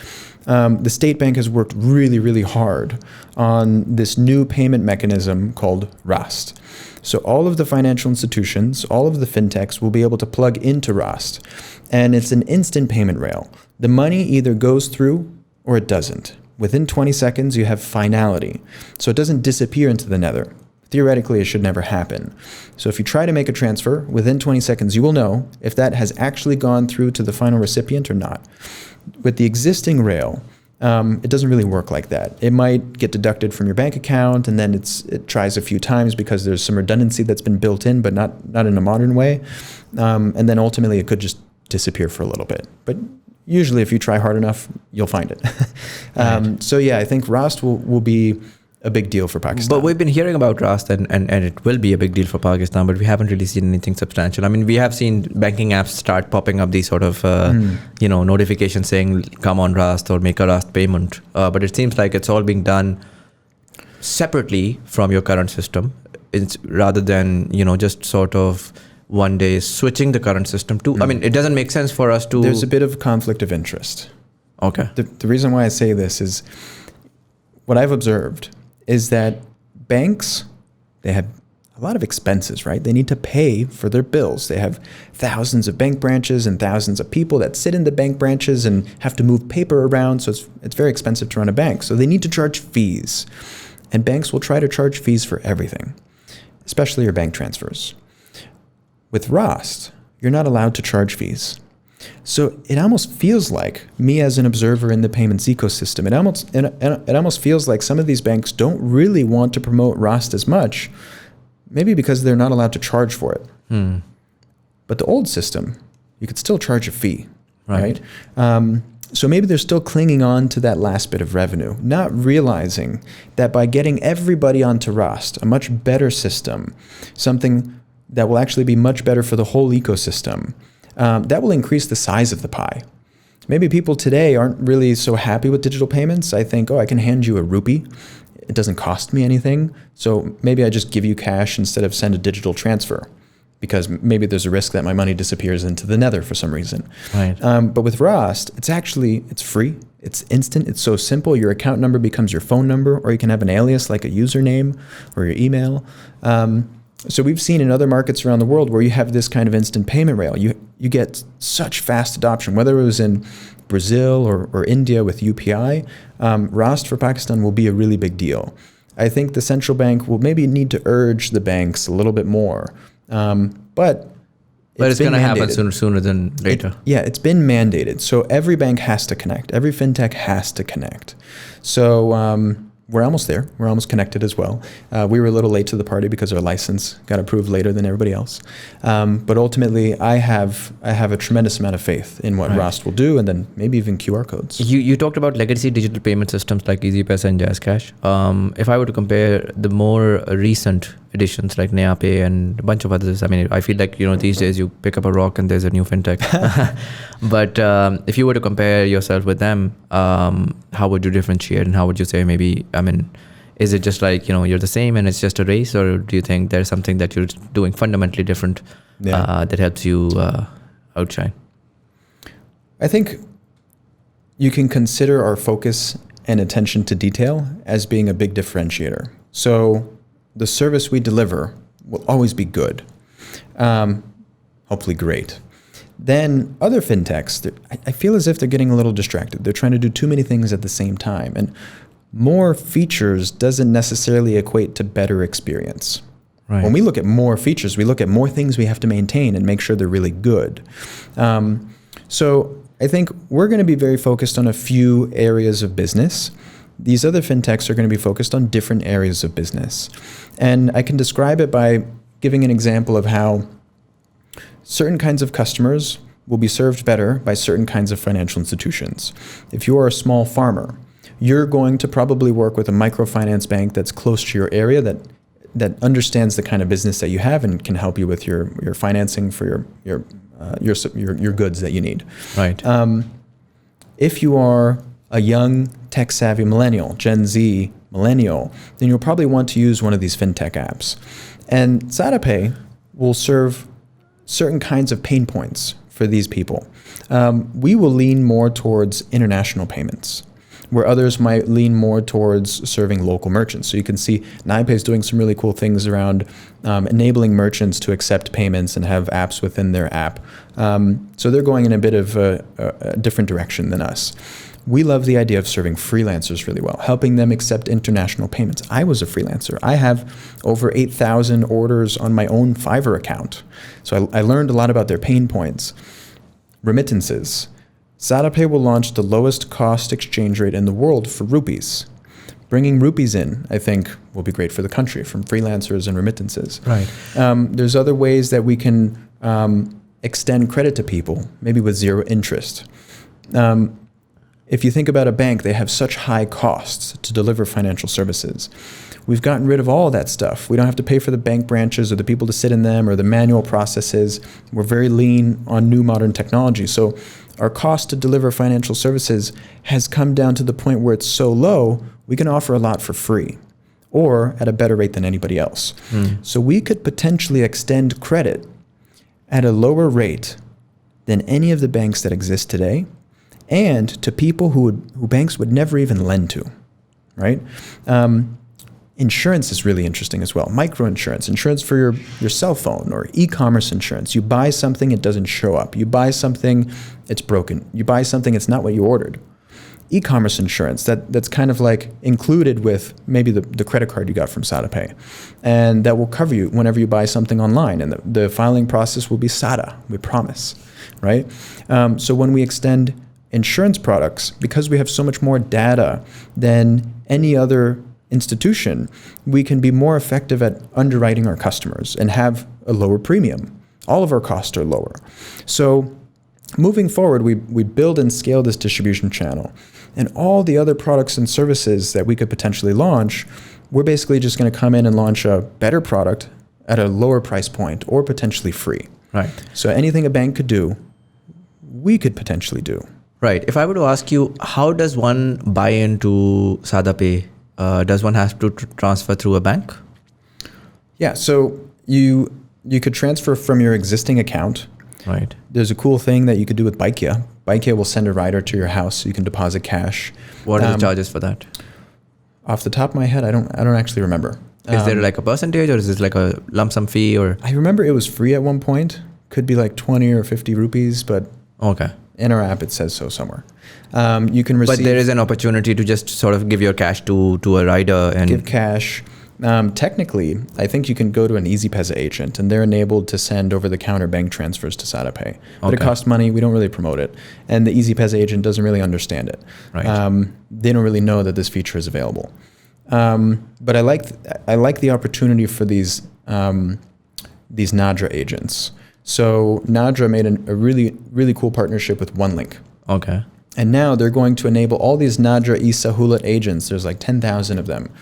The state bank has worked really, really hard on this new payment mechanism called RAAST. So all of the financial institutions, all of the fintechs will be able to plug into RAAST. And it's an instant payment rail. The money either goes through or it doesn't. Within 20 seconds, you have finality. So it doesn't disappear into the nether. Theoretically, it should never happen. So if you try to make a transfer, within 20 seconds, you will know if that has actually gone through to the final recipient or not. With the existing rail, it doesn't really work like that. It might get deducted from your bank account, and then it tries a few times because there's some redundancy that's been built in, but not in a modern way. And then ultimately, it could just disappear for a little bit. But usually, if you try hard enough, you'll find it. Right. So yeah, I think RAAST will be a big deal for Pakistan. But we've been hearing about RAAST and it will be a big deal for Pakistan, but we haven't really seen anything substantial. I mean, we have seen banking apps start popping up these sort of, notifications saying, come on RAAST or make a RAAST payment. But it seems like it's all being done separately from your current system. It's rather than, just sort of one day switching the current system to, I mean, it doesn't make sense for us to... There's a bit of conflict of interest. Okay. The reason why I say this is what I've observed is that banks, they have a lot of expenses, right? They need to pay for their bills. They have thousands of bank branches and thousands of people that sit in the bank branches and have to move paper around. So it's very expensive to run a bank. So they need to charge fees. And banks will try to charge fees for everything, especially your bank transfers. With RAAST, you're not allowed to charge fees. So it almost feels like, me as an observer in the payments ecosystem, it almost feels like some of these banks don't really want to promote RAAST as much, maybe because they're not allowed to charge for it. But the old system, you could still charge a fee, right? So maybe they're still clinging on to that last bit of revenue, not realizing that by getting everybody onto RAAST, a much better system, something that will actually be much better for the whole ecosystem, that will increase the size of the pie. Maybe people today aren't really so happy with digital payments. I think, I can hand you a rupee. It doesn't cost me anything. So maybe I just give you cash instead of send a digital transfer, because maybe there's a risk that my money disappears into the nether for some reason. Right. But with RAAST, it's free. It's instant. It's so simple. Your account number becomes your phone number, or you can have an alias like a username or your email. So we've seen in other markets around the world where you have this kind of instant payment rail, you get such fast adoption, whether it was in Brazil or India with UPI, RAAST for Pakistan will be a really big deal. I think the central bank will maybe need to urge the banks a little bit more, but it's going to happen sooner than later. It's been mandated. So every bank has to connect. Every fintech has to connect. So we're almost there. We're almost connected as well. We were a little late to the party because our license got approved later than everybody else. But ultimately, I have a tremendous amount of faith in what RAAST will do, and then maybe even QR codes. You talked about legacy digital payment systems like EasyPaisa and JazzCash. If I were to compare the more recent additions like NeaPay and a bunch of others, I mean, I feel like, these days you pick up a rock and there's a new fintech. But if you were to compare yourself with them, how would you differentiate, and how would you say maybe, is it just like, you're the same and it's just a race, or do you think there's something that you're doing fundamentally different that helps you outshine? I think you can consider our focus and attention to detail as being a big differentiator. So the service we deliver will always be good, hopefully great. Then other fintechs, I feel as if they're getting a little distracted. They're trying to do too many things at the same time. And more features doesn't necessarily equate to better experience. Right. When we look at more features, we look at more things we have to maintain and make sure they're really good. So I think we're going to be very focused on a few areas of business. These other fintechs are going to be focused on different areas of business. And I can describe it by giving an example of how certain kinds of customers will be served better by certain kinds of financial institutions. If you are a small farmer, you're going to probably work with a microfinance bank that's close to your area that understands the kind of business that you have and can help you with your financing for your goods that you need. Right. If you are a young tech-savvy millennial, Gen Z millennial, then you'll probably want to use one of these fintech apps. And SadaPay will serve certain kinds of pain points for these people. We will lean more towards international payments, where others might lean more towards serving local merchants. So you can see NiPay is doing some really cool things around enabling merchants to accept payments and have apps within their app. So they're going in a bit of a different direction than us. We love the idea of serving freelancers really well, helping them accept international payments. I was a freelancer. I have over 8,000 orders on my own Fiverr account. So I learned a lot about their pain points. Remittances. SadaPay will launch the lowest cost exchange rate in the world for rupees. Bringing rupees in, I think, will be great for the country from freelancers and remittances. Right. There's other ways that we can extend credit to people, maybe with zero interest. If you think about a bank, they have such high costs to deliver financial services. We've gotten rid of all of that stuff. We don't have to pay for the bank branches or the people to sit in them or the manual processes. We're very lean on new modern technology. So our cost to deliver financial services has come down to the point where it's so low, we can offer a lot for free or at a better rate than anybody else. So we could potentially extend credit at a lower rate than any of the banks that exist today, and to people who banks would never even lend to, right? Insurance is really interesting as well. Microinsurance, insurance for your cell phone, or e-commerce insurance. You buy something, it doesn't show up. You buy something, it's broken. You buy something, it's not what you ordered. E-commerce insurance, that's kind of like included with maybe the credit card you got from SadaPay. And that will cover you whenever you buy something online. And the filing process will be Sada, we promise, right? So when we extend insurance products, because we have so much more data than any other institution, we can be more effective at underwriting our customers and have a lower premium. All of our costs are lower. So moving forward, we build and scale this distribution channel. And all the other products and services that we could potentially launch, we're basically just going to come in and launch a better product at a lower price point or potentially free. Right. So anything a bank could do, we could potentially do. Right. If I were to ask you, how does one buy into SadaPay? Does one have to transfer through a bank? Yeah. So you could transfer from your existing account. Right. There's a cool thing that you could do with Baikia. Baikia will send a rider to your house so you can deposit cash. What are the charges for that? Off the top of my head, I don't actually remember. Is there like a percentage, or is this like a lump sum fee, or? I remember it was free at one point. Could be like 20 or 50 rupees, but Okay. in our app it says so somewhere. You can receive. But there is an opportunity to just sort of give your cash to a rider and give cash. Technically, I think you can go to an EasyPesa agent and they're enabled to send over-the-counter bank transfers to SadaPay. But it costs money. We don't really promote it. And the EasyPesa agent doesn't really understand it. Right. They don't really know that this feature is available. But I like the opportunity for these Nadra agents. So Nadra made a really, really cool partnership with OneLink. Okay. And now they're going to enable all these Nadra e-Sahulat agents, there's like 10,000 of them,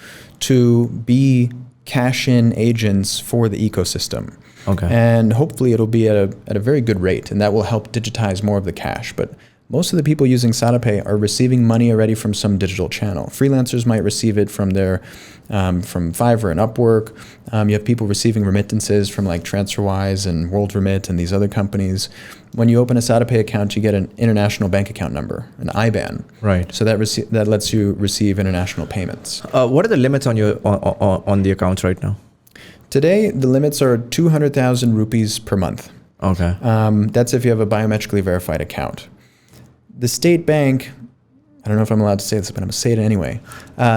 to be cash-in agents for the ecosystem. Okay. And hopefully it'll be at a very good rate, and that will help digitize more of the cash. But most of the people using SadaPay are receiving money already from some digital channel. Freelancers might receive it from from Fiverr and Upwork. You have people receiving remittances from like TransferWise and WorldRemit and these other companies. When you open a SadaPay account, you get an international bank account number, an IBAN. Right. So that lets you receive international payments. What are the limits on your on the accounts right now? Today, the limits are 200,000 rupees per month. Okay. That's if you have a biometrically verified account. The state bank, I don't know if I'm allowed to say this, but I'm going to say it anyway.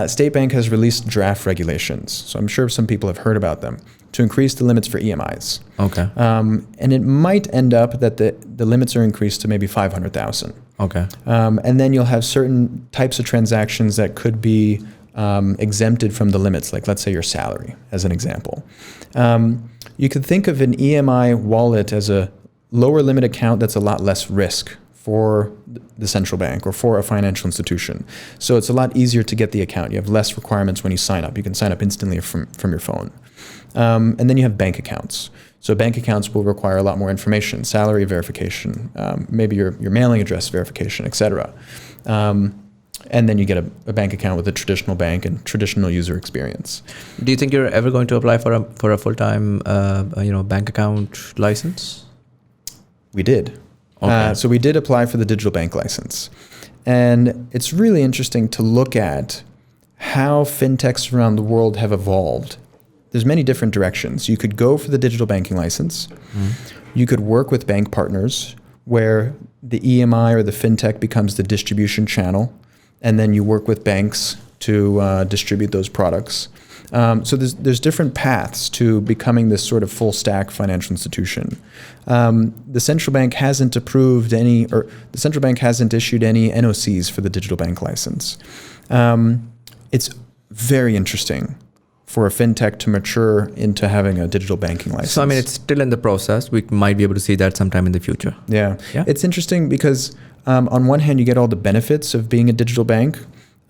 State bank has released draft regulations, so I'm sure some people have heard about them, to increase the limits for EMIs. Okay. And it might end up that the limits are increased to maybe 500,000. Okay. And then you'll have certain types of transactions that could be exempted from the limits, like let's say your salary, as an example. You could think of an EMI wallet as a lower limit account that's a lot less risk for the central bank or for a financial institution. So it's a lot easier to get the account. You have less requirements when you sign up. You can sign up instantly from your phone. And then you have bank accounts. So bank accounts will require a lot more information, salary verification, maybe your mailing address verification, et cetera. And then you get a bank account with a traditional bank and traditional user experience. Do you think you're ever going to apply for a full-time bank account license? We did. Okay. So we did apply for the digital bank license. And it's really interesting to look at how fintechs around the world have evolved. There's many different directions. You could go for the digital banking license. You could work with bank partners where the EMI or the fintech becomes the distribution channel, and then you work with banks to distribute those products. So there's different paths to becoming this sort of full stack financial institution. The central bank hasn't issued any NOCs for the digital bank license. It's very interesting for a fintech to mature into having a digital banking license. So, I mean, it's still in the process. We might be able to see that sometime in the future. Yeah. It's interesting because on one hand, you get all the benefits of being a digital bank.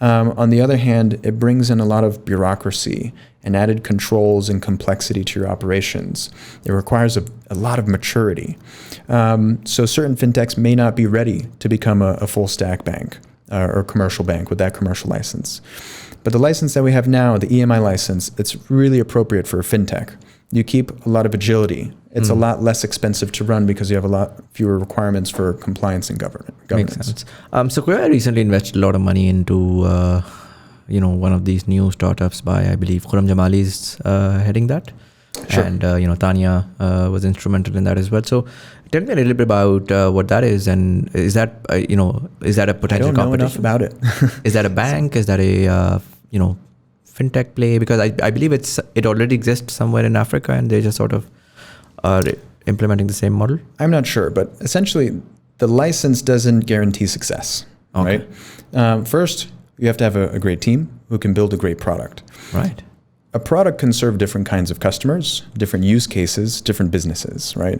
On the other hand, it brings in a lot of bureaucracy and added controls and complexity to your operations. It requires a lot of maturity. So certain fintechs may not be ready to become a full stack bank or commercial bank with that commercial license. But the license that we have now, the EMI license, it's really appropriate for a fintech. You keep a lot of agility. It's a lot less expensive to run because you have a lot fewer requirements for compliance and governance. Makes sense. So Korea recently invested a lot of money into, one of these new startups by, I believe, Khurram Jamali's heading that. Sure. And, Tanya was instrumental in that as well. So tell me a little bit about what that is. And is that, is that a potential competition? I don't know enough about it. Is that a bank? Is that a, fintech play? Because I believe it already exists somewhere in Africa and they just sort of are implementing the same model. I'm not sure, but essentially the license doesn't guarantee success, Okay. right? First, you have to have a great team who can build a great product. Right. A product can serve different kinds of customers, different use cases, different businesses, right?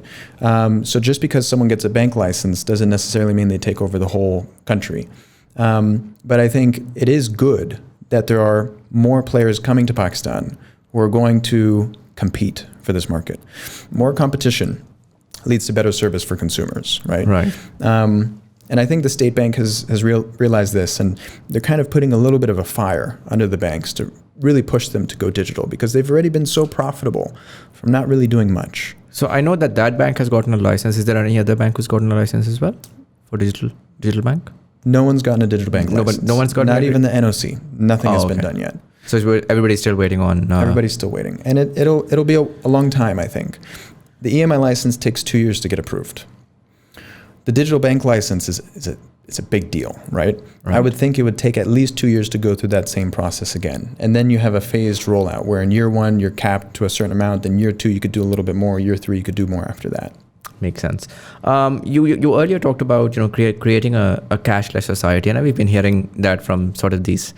So just because someone gets a bank license doesn't necessarily mean they take over the whole country. But I think it is good that there are more players coming to Pakistan who are going to compete for this market. More competition leads to better service for consumers, right? Right. And I think the state bank has realized this, and they're kind of putting a little bit of a fire under the banks to really push them to go digital because they've already been so profitable from not really doing much. So I know that bank has gotten a license. Is there any other bank who's gotten a license as well for digital bank? No one's gotten a digital bank license. No one's gotten not even the NOC. Nothing has been okay. done yet. So everybody's still waiting on. Everybody's still waiting, and it'll be a long time. I think the EMI license takes 2 years to get approved. The digital bank license is a big deal, right? I would think it would take at least 2 years to go through that same process again, and then you have a phased rollout where in year 1 you're capped to a certain amount. Then year 2 you could do a little bit more. Year 3 you could do more after that. Makes sense. You earlier talked about creating a cashless society, and we've been hearing that from sort of these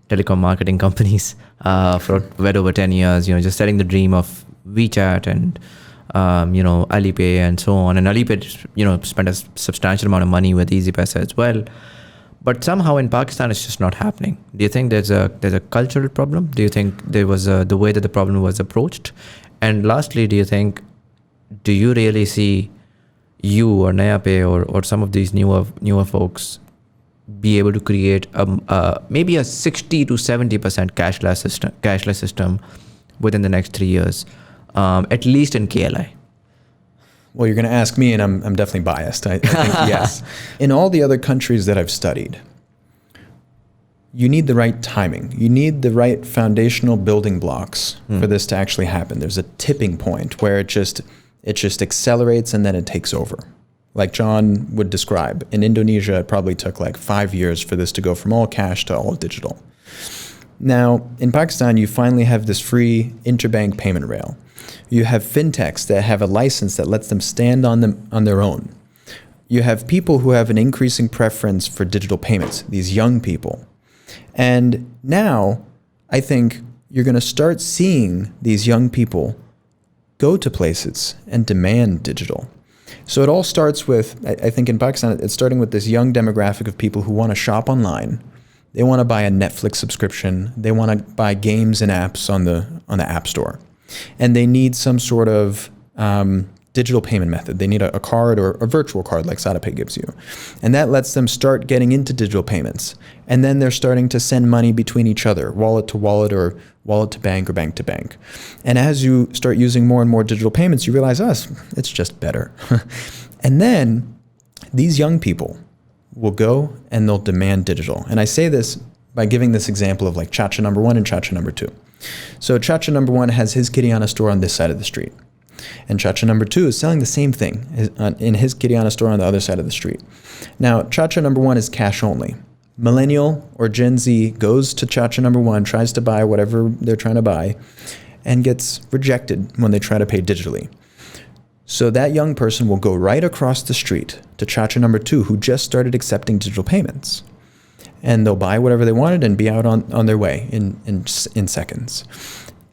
telecom marketing companies for well over 10 years. Just selling the dream of WeChat and Alipay and so on. And Alipay spent a substantial amount of money with EasyPaisa as well. But somehow in Pakistan it's just not happening. Do you think there's a cultural problem? Do you think there was the way that the problem was approached? And lastly, do you really see you or NayaPay or some of these newer folks be able to create maybe a 60 to 70% cashless system within the next 3 years, at least in KLI? Well, you're going to ask me, and I'm definitely biased. I think yes. In all the other countries that I've studied, you need the right timing. You need the right foundational building blocks for this to actually happen. There's a tipping point where it just accelerates and then it takes over. Like John would describe, in Indonesia, it probably took like 5 years for this to go from all cash to all digital. Now, in Pakistan, you finally have this free interbank payment rail. You have fintechs that have a license that lets them stand on their own. you have people who have an increasing preference for digital payments, these young people. And now I think you're going to start seeing these young people go to places and demand digital. So it all starts with, I think in Pakistan, it's starting with this young demographic of people who want to shop online. They want to buy a Netflix subscription. They want to buy games and apps on the App Store. And they need some sort of digital payment method. They need a card or a virtual card like SadaPay gives you. And that lets them start getting into digital payments. And then they're starting to send money between each other, wallet to wallet or wallet to bank or bank to bank. And as you start using more and more digital payments, you realize, it's just better. And then these young people will go and they'll demand digital. And I say this by giving this example of like Chacha number 1 and Chacha number 2. So Chacha number 1 has his Kiriana store on this side of the street. And Chacha number 2 is selling the same thing in his Kiriana store on the other side of the street. Now, Chacha number 1 is cash only. Millennial or Gen Z goes to Chacha number 1, tries to buy whatever they're trying to buy, and gets rejected when they try to pay digitally. So that young person will go right across the street to Chacha number 2, who just started accepting digital payments. And they'll buy whatever they wanted and be out on their way in seconds.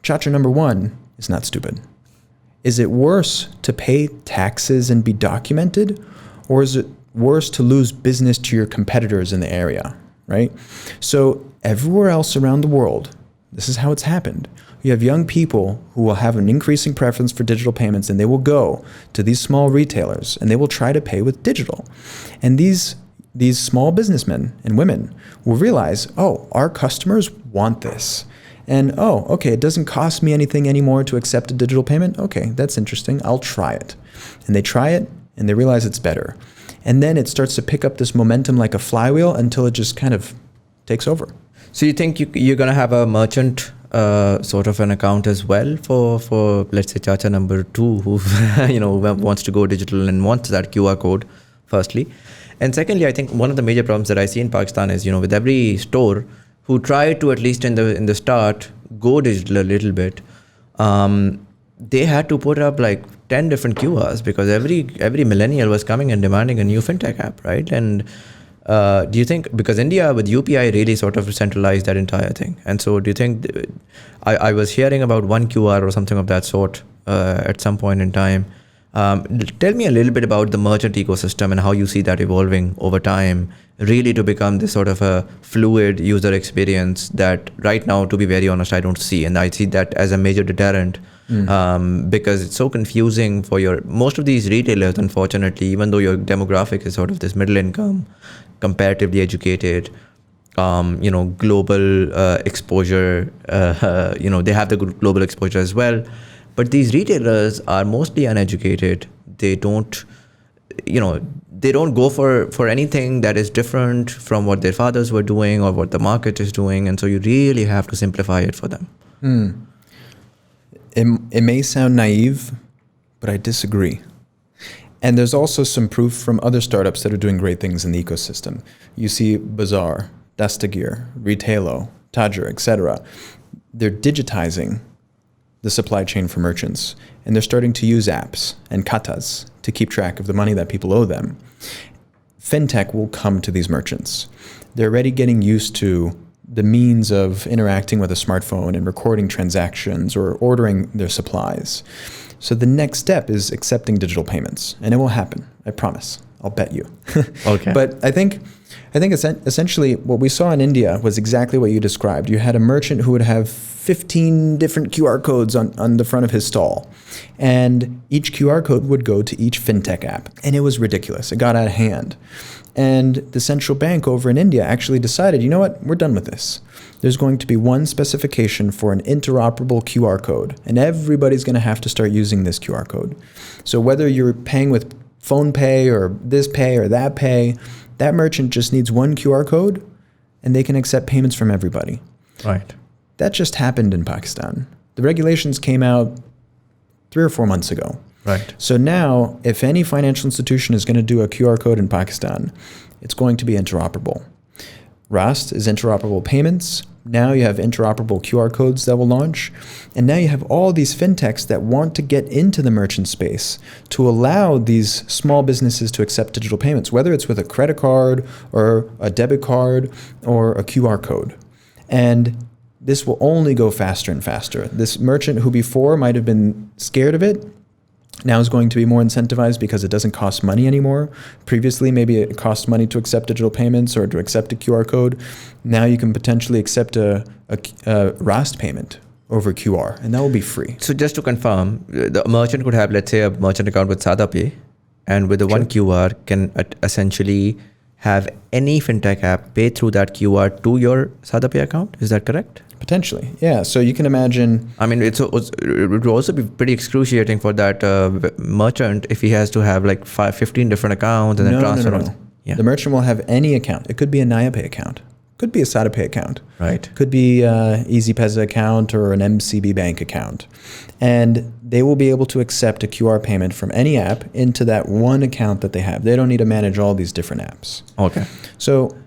Chacha number 1 is not stupid. Is it worse to pay taxes and be documented, or is it worse to lose business to your competitors in the area, right? So everywhere else around the world, this is how it's happened. You have young people who will have an increasing preference for digital payments, and they will go to these small retailers and they will try to pay with digital. And these small businessmen and women will realize, our customers want this. And, okay, it doesn't cost me anything anymore to accept a digital payment. Okay, that's interesting. I'll try it. And they try it, and they realize it's better. And then it starts to pick up this momentum like a flywheel until it just kind of takes over. So you think you're going to have a merchant sort of an account as well for let's say Chacha number 2 who wants to go digital and wants that QR code, firstly. And secondly, I think one of the major problems that I see in Pakistan is, with every store who tried to, at least in the start, go digital a little bit, they had to put up like 10 different QRs because every millennial was coming and demanding a new FinTech app, right? And do you think, because India with UPI really sort of centralized that entire thing, and so do you think, I was hearing about one QR or something of that sort at some point in time. Tell me a little bit about the merchant ecosystem and how you see that evolving over time, really to become this sort of a fluid user experience that right now, to be very honest, I don't see. And I see that as a major deterrent because it's so confusing for most of these retailers, unfortunately, even though your demographic is sort of this middle income, comparatively educated, global exposure, they have the global exposure as well. But these retailers are mostly uneducated. They don't go for anything that is different from what their fathers were doing or what the market is doing. And so you really have to simplify it for them. It may sound naive, but I disagree. And there's also some proof from other startups that are doing great things in the ecosystem. You see Bazaar, Dastagir, Retailo, Tajir, etc. They're digitizing the supply chain for merchants, and they're starting to use apps and katas to keep track of the money that people owe them. FinTech will come to these merchants. They're already getting used to the means of interacting with a smartphone and recording transactions or ordering their supplies. So the next step is accepting digital payments, and it will happen. I promise. I'll bet you. Okay. But I think essentially what we saw in India was exactly what you described. You had a merchant who would have 15 different QR codes on the front of his stall. And each QR code would go to each FinTech app. And it was ridiculous. It got out of hand. And the central bank over in India actually decided, you know what, we're done with this. There's going to be one specification for an interoperable QR code. And everybody's going to have to start using this QR code. So whether you're paying with phone pay or this pay or that pay, that merchant just needs one QR code and they can accept payments from everybody. Right. That just happened in Pakistan. The regulations came out 3 or 4 months ago. Right. So now, if any financial institution is going to do a QR code in Pakistan, it's going to be interoperable. RAAST is interoperable payments. Now you have interoperable QR codes that will launch. And now you have all these fintechs that want to get into the merchant space to allow these small businesses to accept digital payments, whether it's with a credit card or a debit card or a QR code. And this will only go faster and faster. This merchant who before might have been scared of it, now is going to be more incentivized because it doesn't cost money anymore. Previously, maybe it cost money to accept digital payments or to accept a QR code. Now you can potentially accept a RAAST payment over QR, and that will be free. So just to confirm, the merchant could have, let's say, a merchant account with SadaPay, and with the one QR can essentially have any fintech app pay through that QR to your SadaPay account. Is that correct? Potentially, yeah. So you can imagine. I mean, it would also be pretty excruciating for that merchant if he has to have like 15 different accounts and then transfer. No. Yeah. The merchant will have any account. It could be a NayaPay account. Could be a SadaPay account. Right. Could be a EasyPesa account or an MCB bank account. And they will be able to accept a QR payment from any app into that one account that they have. They don't need to manage all these different apps. Okay. So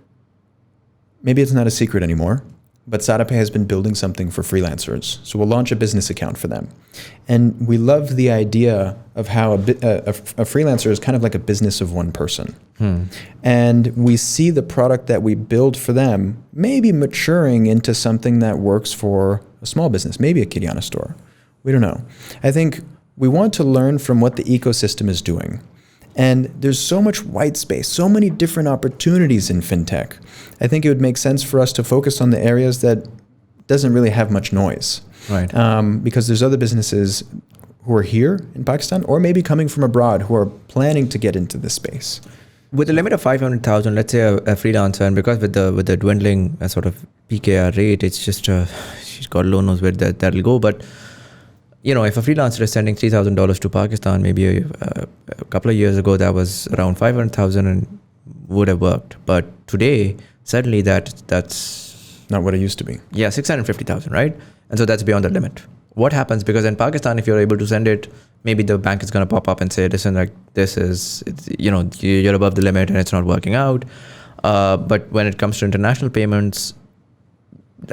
maybe it's not a secret anymore, but SadaPay has been building something for freelancers. So we'll launch a business account for them. And we love the idea of how a freelancer is kind of like a business of one person. And we see the product that we build for them maybe maturing into something that works for a small business, maybe a Kiriana store. We don't know. I think we want to learn from what the ecosystem is doing. And there's so much white space, so many different opportunities in fintech. I think it would make sense for us to focus on the areas that doesn't really have much noise. Right. Because there's other businesses who are here in Pakistan or maybe coming from abroad who are planning to get into this space. With a limit of 500,000, let's say a freelancer, and because with the dwindling sort of PKR rate, it's just she's got Lord knows where that'll go. But you know, if a freelancer is sending $3,000 to Pakistan, maybe a couple of years ago that was around 500,000 and would have worked. But today, suddenly that's not what it used to be. Yeah, 650,000, right? And so that's beyond the limit. What happens? Because in Pakistan, if you're able to send it, maybe the bank is going to pop up and say, listen, like this is, you're above the limit and it's not working out. But when it comes to international payments,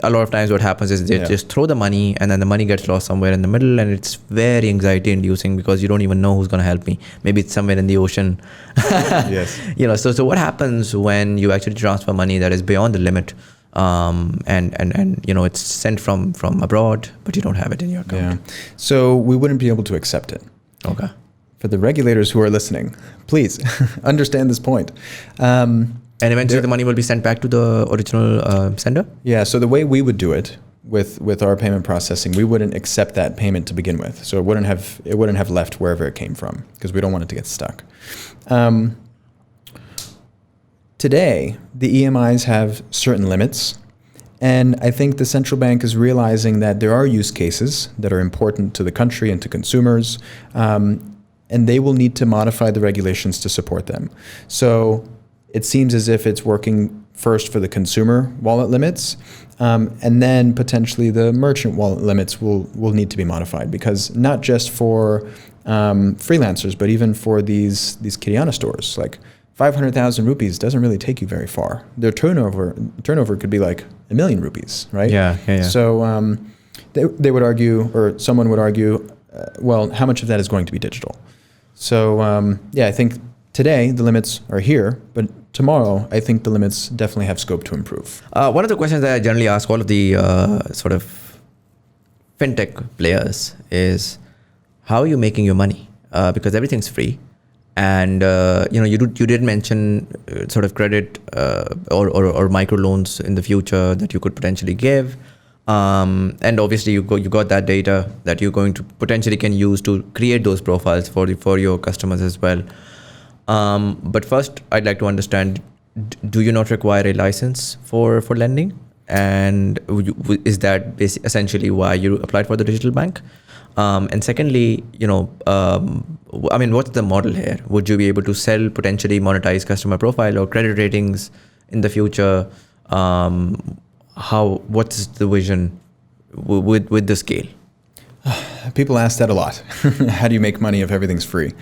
a lot of times what happens is they just throw the money and then the money gets lost somewhere in the middle, and it's very anxiety inducing because you don't even know who's going to help me. Maybe it's somewhere in the ocean. Yes. So what happens when you actually transfer money that is beyond the limit, and it's sent from abroad, but you don't have it in your account? Yeah. So we wouldn't be able to accept it. Okay. For the regulators who are listening, please understand this point. And eventually the money will be sent back to the original sender? Yeah, so the way we would do it with our payment processing, we wouldn't accept that payment to begin with. So it wouldn't have left wherever it came from because we don't want it to get stuck. Today, the EMIs have certain limits. And I think the central bank is realizing that there are use cases that are important to the country and to consumers, and they will need to modify the regulations to support them. So it seems as if it's working first for the consumer wallet limits, and then potentially the merchant wallet limits will need to be modified, because not just for freelancers, but even for these Kiriana stores, like 500,000 rupees doesn't really take you very far. Their turnover could be like 1 million rupees, right? Yeah. So they would argue, or someone would argue, well, how much of that is going to be digital? So I think today the limits are here, but tomorrow I think the limits definitely have scope to improve. One of the questions that I generally ask all of the sort of fintech players is, how are you making your money? Because everything's free. And you did mention sort of credit or micro loans in the future that you could potentially give, and obviously you got that data that you're going to potentially can use to create those profiles for your customers as well. But first, I'd like to understand: do you not require a license for lending? And is that essentially why you applied for the digital bank? And secondly, what's the model here? Would you be able to sell, potentially monetize customer profile or credit ratings in the future? What's the vision with the scale? People ask that a lot. How do you make money if everything's free?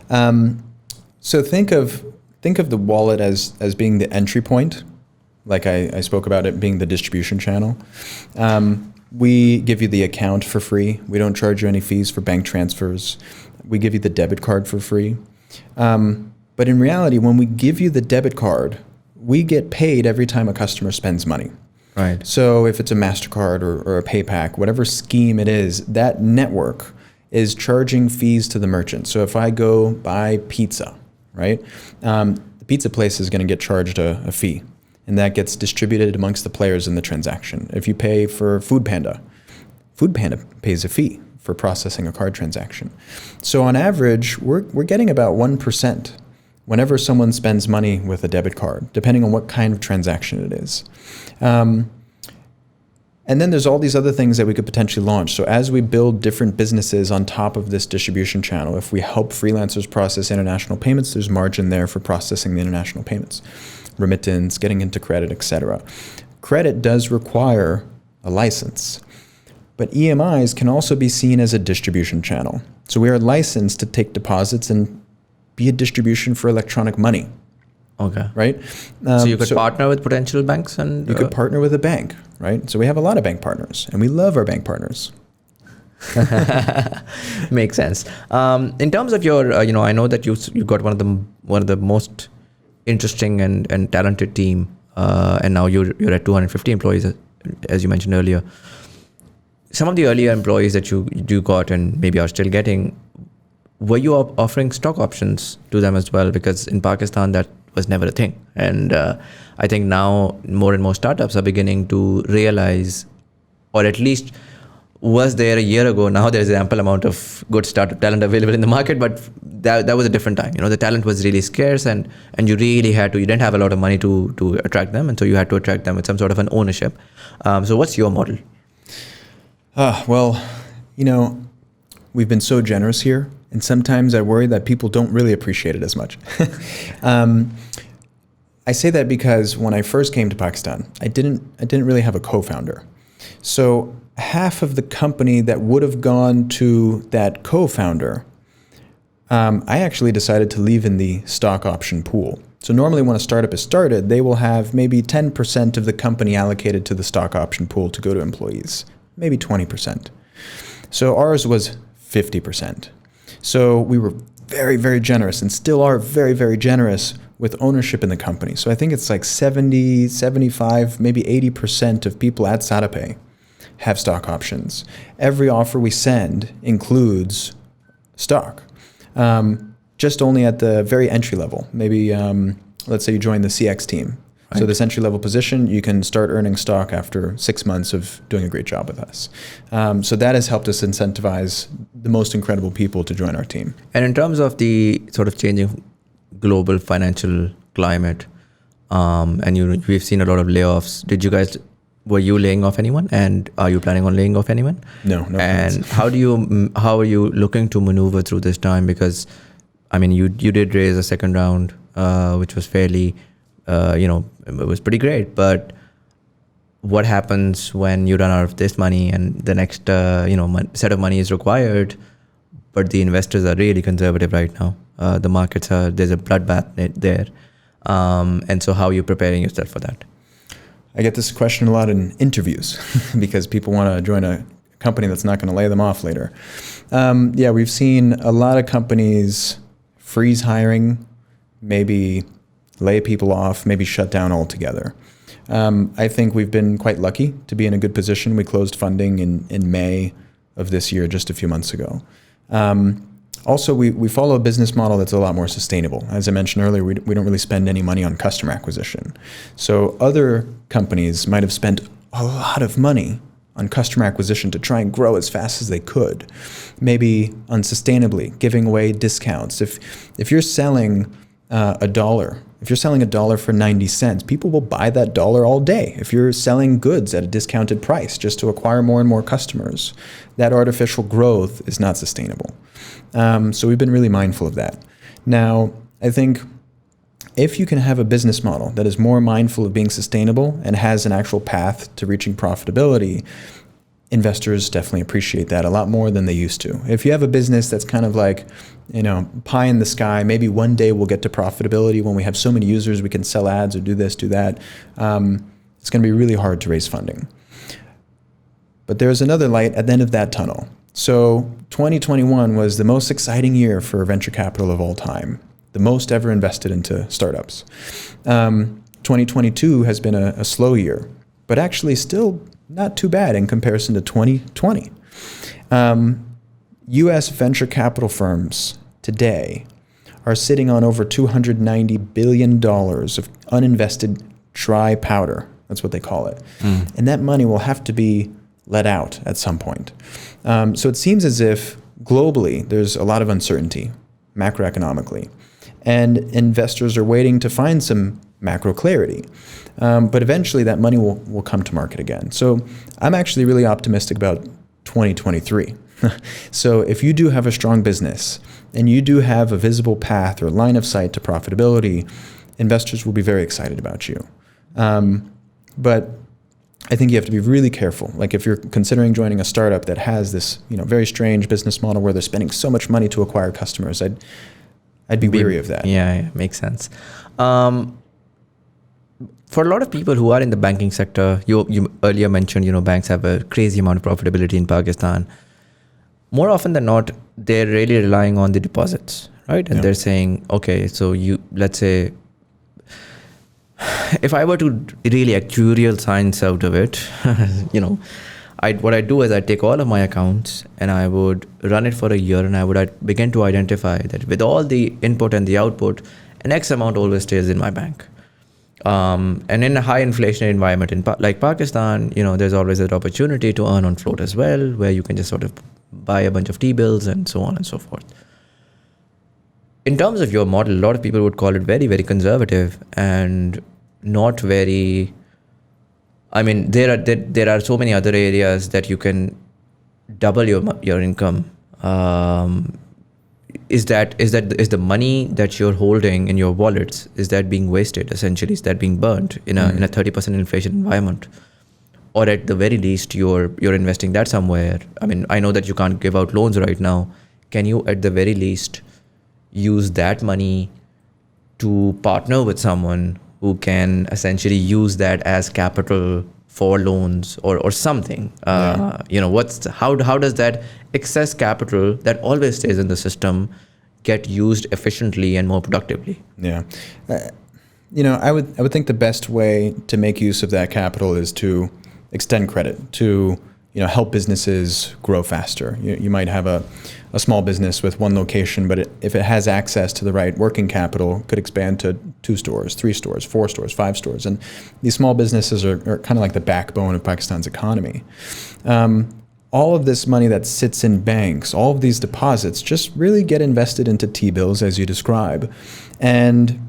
So think of the wallet as being the entry point. like I spoke about it being the distribution channel. We give you the account for free. We don't charge you any fees for bank transfers. We give you the debit card for free. But in reality, when we give you the debit card, we get paid every time a customer spends money. Right. So if it's a MasterCard or a PayPack, whatever scheme it is, that network is charging fees to the merchant. So if I go buy pizza, right, the pizza place is going to get charged a fee, and that gets distributed amongst the players in the transaction. If you pay for Food Panda pays a fee for processing a card transaction. So on average, we're getting about 1% whenever someone spends money with a debit card, depending on what kind of transaction it is. And then there's all these other things that we could potentially launch. So as we build different businesses on top of this distribution channel, if we help freelancers process international payments, there's margin there for processing the international payments, remittance, getting into credit, etc. Credit does require a license, but EMIs can also be seen as a distribution channel. So we are licensed to take deposits and be a distribution for electronic money. Okay. Right? So you could partner with potential banks and... You could partner with a bank, right? So we have a lot of bank partners, and we love our bank partners. Makes sense. In terms of your, I know that you got one of the most interesting and talented team, and now you're at 250 employees, as you mentioned earlier. Some of the earlier employees that you got and maybe are still getting, were you offering stock options to them as well? Because in Pakistan, that was never a thing. And I think now more and more startups are beginning to realize, or at least was there a year ago, now there's an ample amount of good startup talent available in the market, but that was a different time. The talent was really scarce, and you really you didn't have a lot of money to attract them, and so you had to attract them with some sort of an ownership. So what's your model? Well, we've been so generous here, and sometimes I worry that people don't really appreciate it as much. I say that because when I first came to Pakistan, I didn't really have a co-founder. So half of the company that would have gone to that co-founder, I actually decided to leave in the stock option pool. So normally when a startup is started, they will have maybe 10% of the company allocated to the stock option pool to go to employees, maybe 20%. So ours was 50%. So we were very, very generous, and still are very, very generous with ownership in the company. So I think it's like 70, 75, maybe 80% of people at SadaPay have stock options. Every offer we send includes stock, just only at the very entry level. Maybe let's say you join the CX team. Right. So this entry level position, you can start earning stock after 6 months of doing a great job with us. So that has helped us incentivize the most incredible people to join our team. And in terms of the sort of changing global financial climate, and we've seen a lot of layoffs. Were you laying off anyone, and are you planning on laying off anyone? No. And how are you looking to maneuver through this time? Because you did raise a second round, which was fairly, it was pretty great. But what happens when you run out of this money and the next set of money is required, but the investors are really conservative right now? The markets there's a bloodbath there, and so how are you preparing yourself for that? I get this question a lot in interviews because people want to join a company that's not going to lay them off later. We've seen a lot of companies freeze hiring, maybe lay people off, maybe shut down altogether. I think we've been quite lucky to be in a good position. We closed funding in May of this year, just a few months ago. Also, we follow a business model that's a lot more sustainable. As I mentioned earlier, we don't really spend any money on customer acquisition. So other companies might have spent a lot of money on customer acquisition to try and grow as fast as they could, maybe unsustainably, giving away discounts. If you're selling $1 for 90 cents, people will buy that dollar all day. If you're selling goods at a discounted price just to acquire more and more customers, that artificial growth is not sustainable. So we've been really mindful of that. Now, I think if you can have a business model that is more mindful of being sustainable and has an actual path to reaching profitability, investors definitely appreciate that a lot more than they used to. If you have a business that's kind of like, pie in the sky, maybe one day we'll get to profitability when we have so many users, we can sell ads or do this, do that. It's going to be really hard to raise funding. But there's another light at the end of that tunnel. So 2021 was the most exciting year for venture capital of all time, the most ever invested into startups. 2022 has been a slow year, but actually still not too bad in comparison to 2020. U.S. venture capital firms today are sitting on over $290 billion of uninvested dry powder. That's what they call it. And that money will have to be let out at some point. So it seems as if globally there's a lot of uncertainty macroeconomically, and investors are waiting to find some macro clarity. But eventually that money will come to market again. So I'm actually really optimistic about 2023. So if you do have a strong business and you do have a visible path or line of sight to profitability, investors will be very excited about you. But I think you have to be really careful. Like if you're considering joining a startup that has this, very strange business model where they're spending so much money to acquire customers, I'd be wary of that. Yeah, makes sense. For a lot of people who are in the banking sector, you earlier mentioned, banks have a crazy amount of profitability in Pakistan. More often than not, they're really relying on the deposits, right? And they're saying, okay, so let's say, if I were to really actuarial science out of it, what I do is I take all of my accounts and I would run it for a year, and I would begin to identify that with all the input and the output, an X amount always stays in my bank. And in a high inflationary environment like Pakistan, there's always that opportunity to earn on float as well, where you can just sort of buy a bunch of T-bills and so on and so forth. In terms of your model, a lot of people would call it very, very conservative and not very. I mean, there are so many other areas that you can double your income. Is the money that you're holding in your wallets, is that being wasted essentially? Is that being burnt in a 30% inflation environment? Or at the very least, you're investing that somewhere. I mean, I know that you can't give out loans right now. Can you at the very least use that money to partner with someone who can essentially use that as capital for loans or something? How does that excess capital that always stays in the system get used efficiently and more productively? Yeah. I would think the best way to make use of that capital is to extend credit, to help businesses grow faster. You might have a small business with one location, but if it has access to the right working capital, could expand to 2 stores, 3 stores, 4 stores, 5 stores. And these small businesses are kind of like the backbone of Pakistan's economy. All of this money that sits in banks, all of these deposits, just really get invested into T-bills, as you describe. And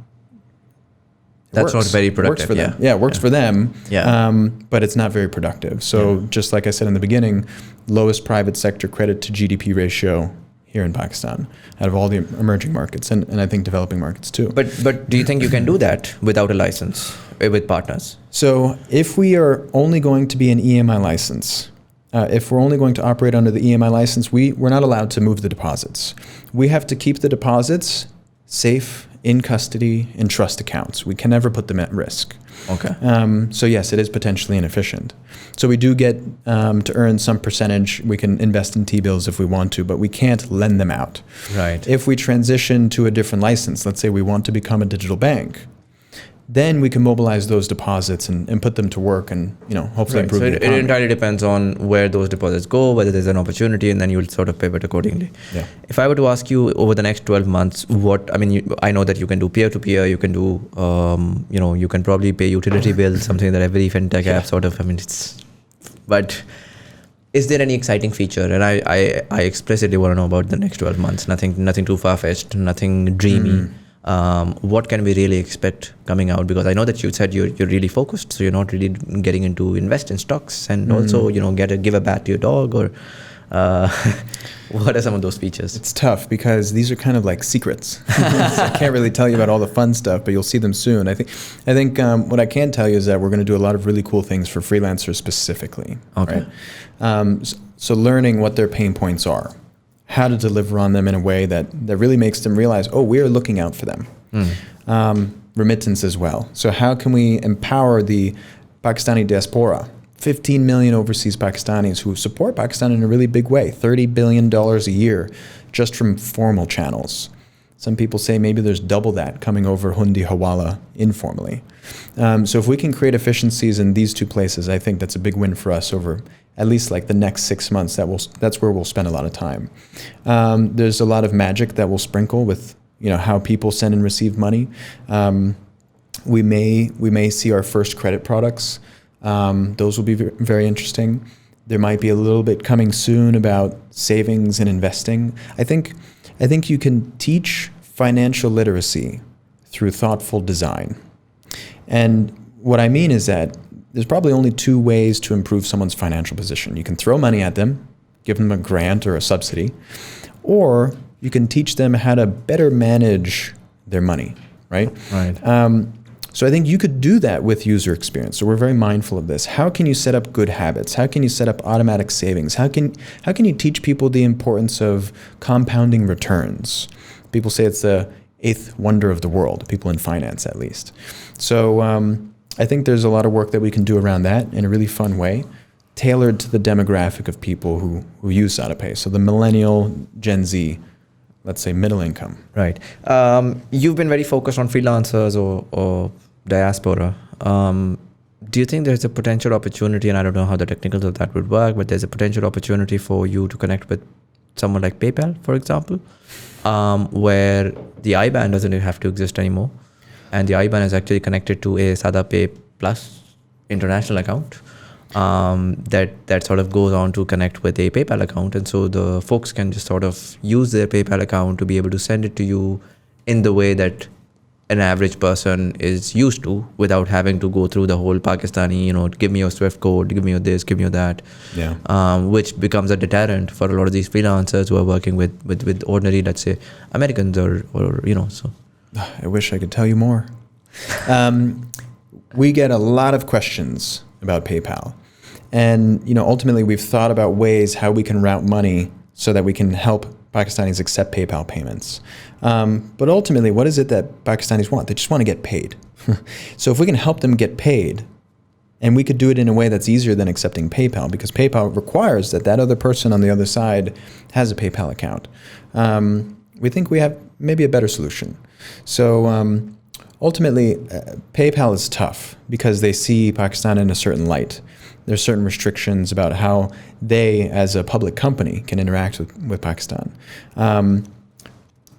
that's not very productive. Works for them. Yeah, it works for them. Yeah. But it's not very productive. So just like I said in the beginning, lowest private sector credit to GDP ratio here in Pakistan out of all the emerging markets and I think developing markets too. But do you think you can do that without a license with partners? So if we are only going to be an EMI license, if we're only going to operate under the EMI license, we're not allowed to move the deposits. We have to keep the deposits safe, in custody, in trust accounts. We can never put them at risk. Okay. So yes, it is potentially inefficient. So we do get to earn some percentage. We can invest in T-bills if we want to, but we can't lend them out. Right. If we transition to a different license, let's say we want to become a digital bank, then we can mobilize those deposits and put them to work and hopefully improve the economy. It entirely depends on where those deposits go, whether there's an opportunity, and then you'll sort of pivot accordingly. Yeah. If I were to ask you over the next 12 months, I know that you can do peer-to-peer, you can do, you can probably pay utility bills, something that every FinTech app sort of, but is there any exciting feature? And I explicitly want to know about the next 12 months, nothing too far-fetched, nothing dreamy. What can we really expect coming out? Because I know that you said you're really focused, so you're not really getting into invest in stocks and also give a bat to your dog or What are some of those features? It's tough because these are kind of like secrets. So I can't really tell you about all the fun stuff, but you'll see them soon. I think what I can tell you is that we're going to do a lot of really cool things for freelancers specifically. Okay. Right? So learning what their pain points are, how to deliver on them in a way that really makes them realize, oh, we are looking out for them. Remittance as well. So how can we empower the Pakistani diaspora? 15 million overseas Pakistanis who support Pakistan in a really big way, $30 billion a year just from formal channels. Some people say maybe there's double that coming over Hundi Hawala informally. So if we can create efficiencies in these two places, I think that's a big win for us over at least like the next 6 months. That's where we'll spend a lot of time. There's a lot of magic that we'll sprinkle with how people send and receive money. We may see our first credit products. Those will be very interesting. There might be a little bit coming soon about savings and investing. I think you can teach financial literacy through thoughtful design. And what I mean is that there's probably only two ways to improve someone's financial position. You can throw money at them, give them a grant or a subsidy, or you can teach them how to better manage their money, right? Right. So I think you could do that with user experience. So we're very mindful of this. How can you set up good habits? How can you set up automatic savings? How can you teach people the importance of compounding returns? People say it's the eighth wonder of the world, people in finance at least. So I think there's a lot of work that we can do around that in a really fun way, tailored to the demographic of people who use SadaPay. So the millennial, Gen Z, let's say middle income. Right. You've been very focused on freelancers or diaspora. Do you think there's a potential opportunity, and I don't know how the technicals of that would work, but there's a potential opportunity for you to connect with someone like PayPal, for example, where the IBAN doesn't have to exist anymore, and the IBAN is actually connected to a SadaPay Plus international account that sort of goes on to connect with a PayPal account, and so the folks can just sort of use their PayPal account to be able to send it to you in the way that an average person is used to, without having to go through the whole Pakistani, give me your Swift code, give me your this, give me your that, which becomes a deterrent for a lot of these freelancers who are working with ordinary, let's say, Americans or so. I wish I could tell you more. We get a lot of questions about PayPal. And ultimately, we've thought about ways how we can route money so that we can help Pakistanis accept PayPal payments. But ultimately, what is it that Pakistanis want? They just want to get paid. So if we can help them get paid, and we could do it in a way that's easier than accepting PayPal, because PayPal requires that other person on the other side has a PayPal account, we think we have maybe a better solution. So ultimately, PayPal is tough because they see Pakistan in a certain light. There's certain restrictions about how they, as a public company, can interact with Pakistan.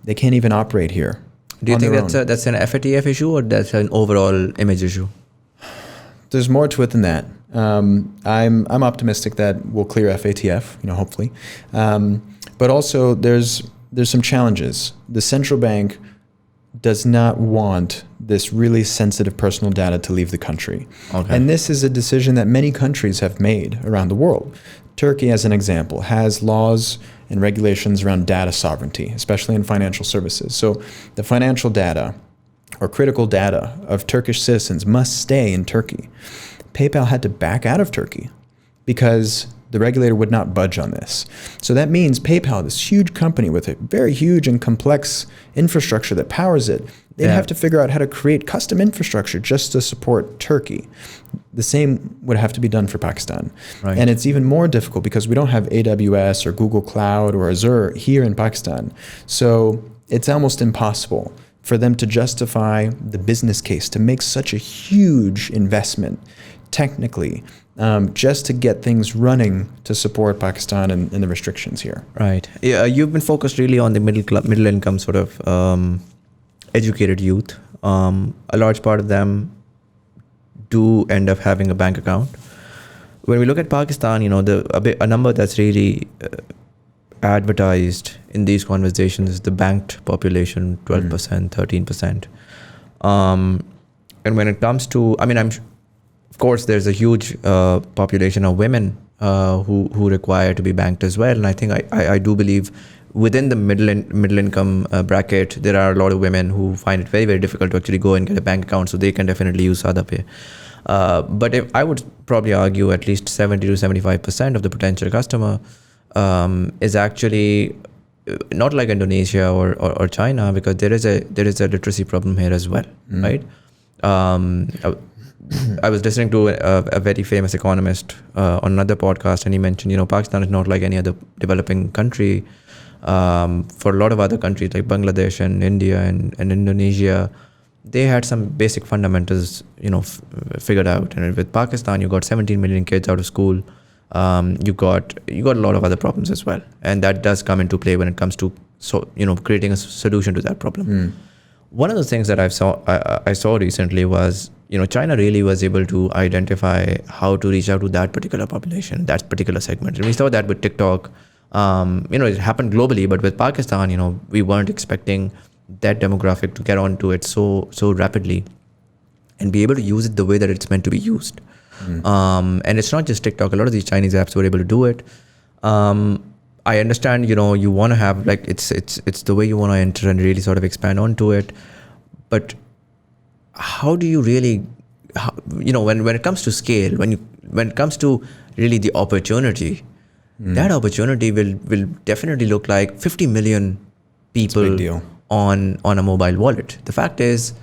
They can't even operate here. Do you think that's an FATF issue, or that's an overall image issue? There's more to it than that. I'm optimistic that we'll clear FATF, hopefully. But also there's some challenges. The central bank does not want this really sensitive personal data to leave the country. Okay. And this is a decision that many countries have made around the world. Turkey, as an example, has laws and regulations around data sovereignty, especially in financial services. So the financial data or critical data of Turkish citizens must stay in Turkey. PayPal had to back out of Turkey because the regulator would not budge on this. So that means PayPal, this huge company with a very huge and complex infrastructure that powers it, they'd have to figure out how to create custom infrastructure just to support Turkey. The same would have to be done for Pakistan. Right. And it's even more difficult because we don't have AWS or Google Cloud or Azure here in Pakistan. So it's almost impossible for them to justify the business case to make such a huge investment technically, just to get things running to support Pakistan and the restrictions here. Right. Yeah, you've been focused really on the middle income sort of educated youth. A large part of them do end up having a bank account. When we look at Pakistan, a number that's really advertised in these conversations is the banked population, 12%, 13%. And when it comes to, of course, there's a huge population of women who require to be banked as well. And I think I do believe within the middle income bracket, there are a lot of women who find it very, very difficult to actually go and get a bank account. So they can definitely use SadaPay. But if I would probably argue at least 70 to 75% of the potential customer is actually not like Indonesia or China, because there is a literacy problem here as well, right? I was listening to a very famous economist on another podcast, and he mentioned, Pakistan is not like any other developing country. For a lot of other countries like Bangladesh and India and Indonesia, they had some basic fundamentals, figured out. And with Pakistan, you got 17 million kids out of school. You got a lot of other problems as well, and that does come into play when it comes to creating a solution to that problem. One of the things that I saw recently was, China really was able to identify how to reach out to that particular population, that particular segment. And we saw that with TikTok. It happened globally, but with Pakistan, we weren't expecting that demographic to get onto it so rapidly and be able to use it the way that it's meant to be used. And it's not just TikTok. A lot of these Chinese apps were able to do it. I understand, you want to have it's the way you want to enter and really sort of expand onto it. But how do you really, when it comes to scale, when it comes to really the opportunity, that opportunity will definitely look like 50 million people on a mobile wallet. The fact is,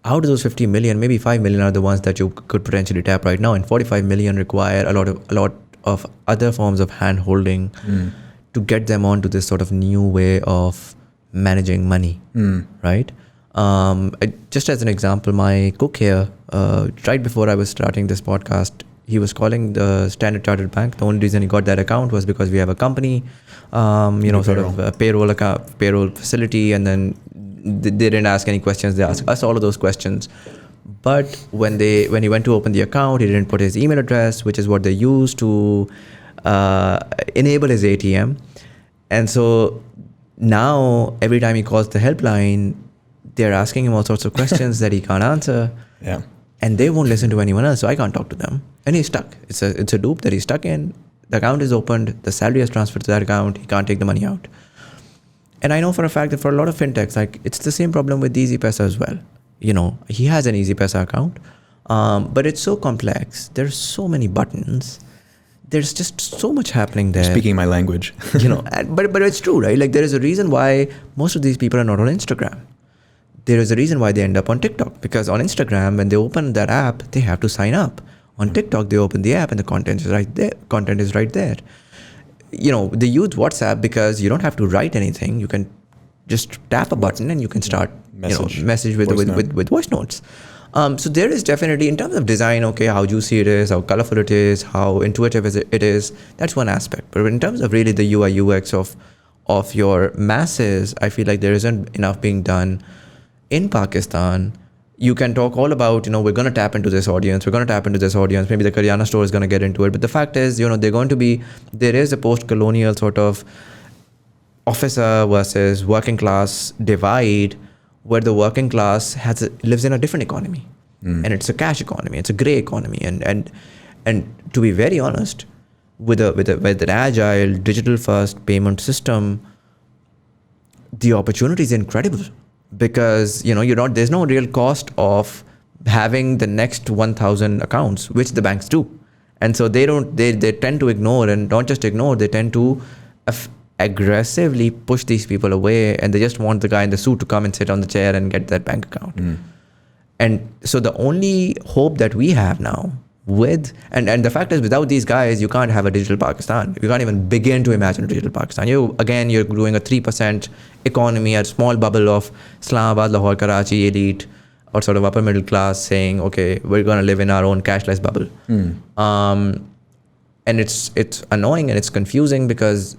out of those 50 million, maybe 5 million are the ones that you could potentially tap right now, and 45 million require a lot of other forms of hand holding to get them onto this sort of new way of managing money, right? Just as an example, my cook here, right before I was starting this podcast, he was calling the Standard Chartered Bank. The only reason he got that account was because we have a company, sort of a payroll facility, and then they didn't ask any questions. They asked us all of those questions. But when he went to open the account, he didn't put his email address, which is what they use to enable his ATM. And so now every time he calls the helpline, they're asking him all sorts of questions that he can't answer. Yeah. And they won't listen to anyone else, so I can't talk to them. And he's stuck. It's a loop that he's stuck in. The account is opened, the salary is transferred to that account, he can't take the money out. And I know for a fact that for a lot of fintechs, it's the same problem with EasyPesa as well. He has an EasyPesa account, but it's so complex. There's so many buttons. There's just so much happening there. Speaking my language. But it's true, right? There is a reason why most of these people are not on Instagram. There is a reason why they end up on TikTok, because on Instagram, when they open that app, they have to sign up. On TikTok, they open the app and the content is right there. They use WhatsApp because you don't have to write anything. You can just tap a button and you can start message with voice notes. So there is definitely, in terms of design, how juicy it is, how colorful it is, how intuitive it is, that's one aspect. But in terms of really the UI UX of your masses, I feel like there isn't enough being done. In Pakistan, you can talk all about, we're going to tap into this audience, maybe the Karyana store is going to get into it. But the fact is, there is a post-colonial sort of officer versus working class divide, where the working class lives in a different economy. And it's a cash economy, it's a gray economy. And to be very honest, with an agile, digital-first payment system, the opportunity is incredible. Because there's no real cost of having the next 1,000 accounts, which the banks do, and so they tend to ignore, and not just ignore, they tend to aggressively push these people away, and they just want the guy in the suit to come and sit on the chair and get that bank account. And so the only hope that we have now and the fact is, without these guys, you can't have a digital Pakistan. You can't even begin to imagine a digital Pakistan. You're doing a 3% economy, a small bubble of Islamabad, Lahore, Karachi elite, or sort of upper middle class saying, okay, we're going to live in our own cashless bubble. And it's annoying and it's confusing because,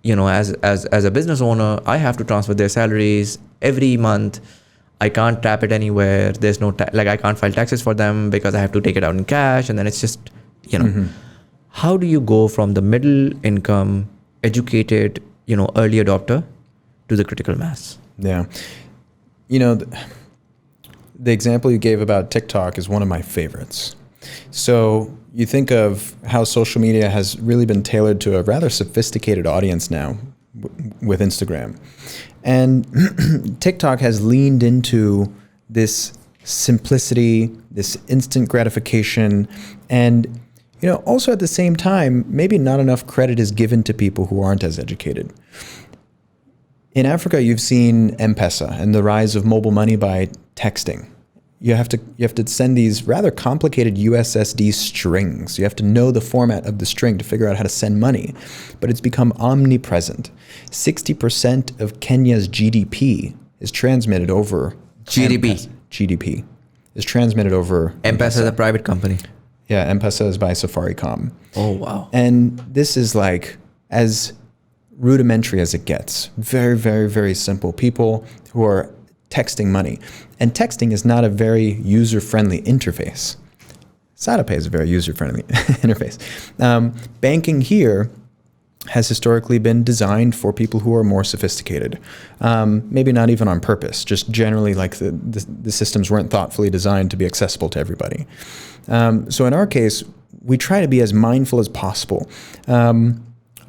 as a business owner, I have to transfer their salaries every month. I can't tap it anywhere. There's no I can't file taxes for them because I have to take it out in cash, and then it's just How do you go from the middle income, educated, early adopter to the critical mass? Yeah, the example you gave about TikTok is one of my favorites. So you think of how social media has really been tailored to a rather sophisticated audience now with Instagram. And TikTok has leaned into this simplicity, this instant gratification, and also at the same time, maybe not enough credit is given to people who aren't as educated. In Africa, you've seen M-Pesa and the rise of mobile money by texting. You have to send these rather complicated USSD strings. You have to know the format of the string to figure out how to send money. But it's become omnipresent. 60% of Kenya's GDP is transmitted over GDP is transmitted over M-Pesa is a private company. Yeah, M-Pesa is by Safaricom. Oh, wow. And this is like as rudimentary as it gets. Very, very, very simple. People who are texting money. And texting is not a very user-friendly interface. SadaPay is a very user-friendly interface. Banking here has historically been designed for people who are more sophisticated. Maybe not even on purpose, just generally like the systems weren't thoughtfully designed to be accessible to everybody. So in our case, we try to be as mindful as possible.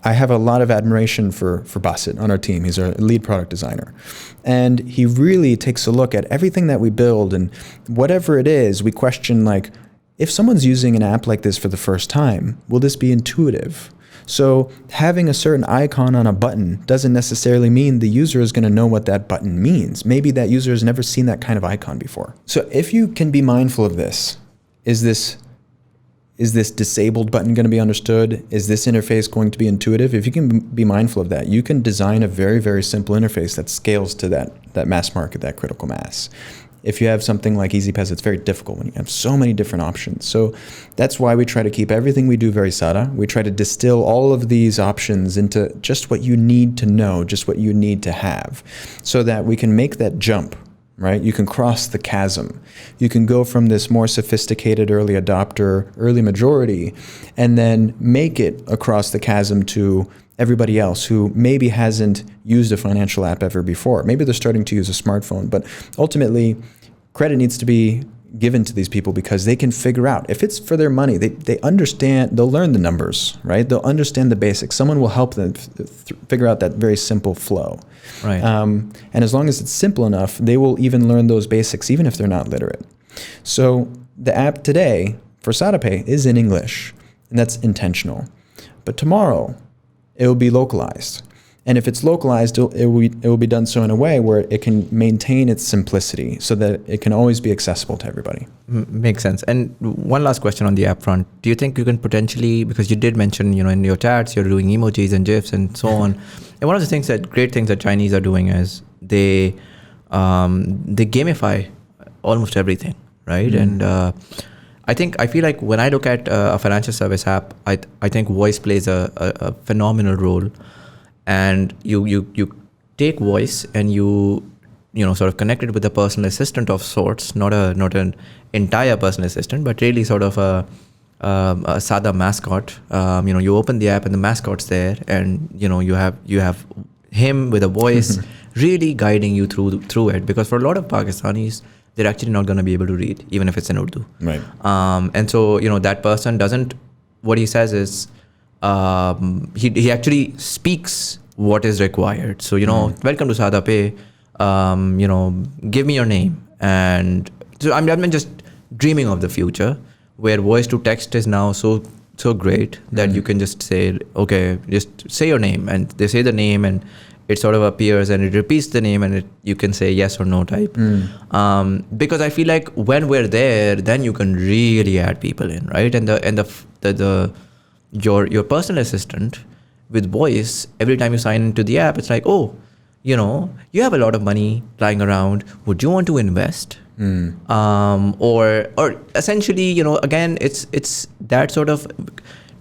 I have a lot of admiration for Basit on our team. He's our lead product designer. And he really takes a look at everything that we build, and whatever it is, we question like, if someone's using an app like this for the first time, will this be intuitive? So having a certain icon on a button doesn't necessarily mean the user is going to know what that button means. Maybe that user has never seen that kind of icon before. So if you can be mindful of this, is this disabled button going to be understood? Is this interface going to be intuitive? If you can be mindful of that, you can design a very, very simple interface that scales to that mass market, that critical mass. If you have something like EasyPass, it's very difficult when you have so many different options. So that's why we try to keep everything we do very Sada. We try to distill all of these options into just what you need to know, just what you need to have, so that we can make that jump, right? You can cross the chasm. You can go from this more sophisticated early adopter, early majority, and then make it across the chasm to everybody else who maybe hasn't used a financial app ever before. Maybe they're starting to use a smartphone, but ultimately credit needs to be given to these people because they can figure out if it's for their money. They understand, they'll learn the numbers, right? They'll understand the basics. Someone will help them figure out that very simple flow. Right. And as long as it's simple enough, they will even learn those basics even if they're not literate. So the app today for SadaPay is in English, and that's intentional. But tomorrow, it will be localized. And if it's localized, it will be done so in a way where it can maintain its simplicity so that it can always be accessible to everybody. Makes sense. And one last question on the app front. Do you think you can potentially, because you did mention, in your chats, you're doing emojis and GIFs and so on. And one of the great things that Chinese are doing is they gamify almost everything, right? And I feel like when I look at a financial service app, I think voice plays a phenomenal role. And you take voice and you sort of connect it with a personal assistant of sorts, not an entire personal assistant, but really sort of a Sada mascot. You open the app and the mascot's there, and you have him with a voice really guiding you through it. Because for a lot of Pakistanis, they're actually not going to be able to read, even if it's in Urdu. Right. And so that person doesn't. What he says is. He actually speaks what is required. So, welcome to SadaPay, give me your name. And so I'm just dreaming of the future where voice to text is now so great that you can just say, okay, just say your name. And they say the name and it sort of appears and it repeats the name and you can say yes or no type. Because I feel like when we're there, then you can really add people in, right? And your personal assistant with voice, every time you sign into the app, it's like, oh, you have a lot of money lying around. Would you want to invest? Or essentially, again, it's that sort of.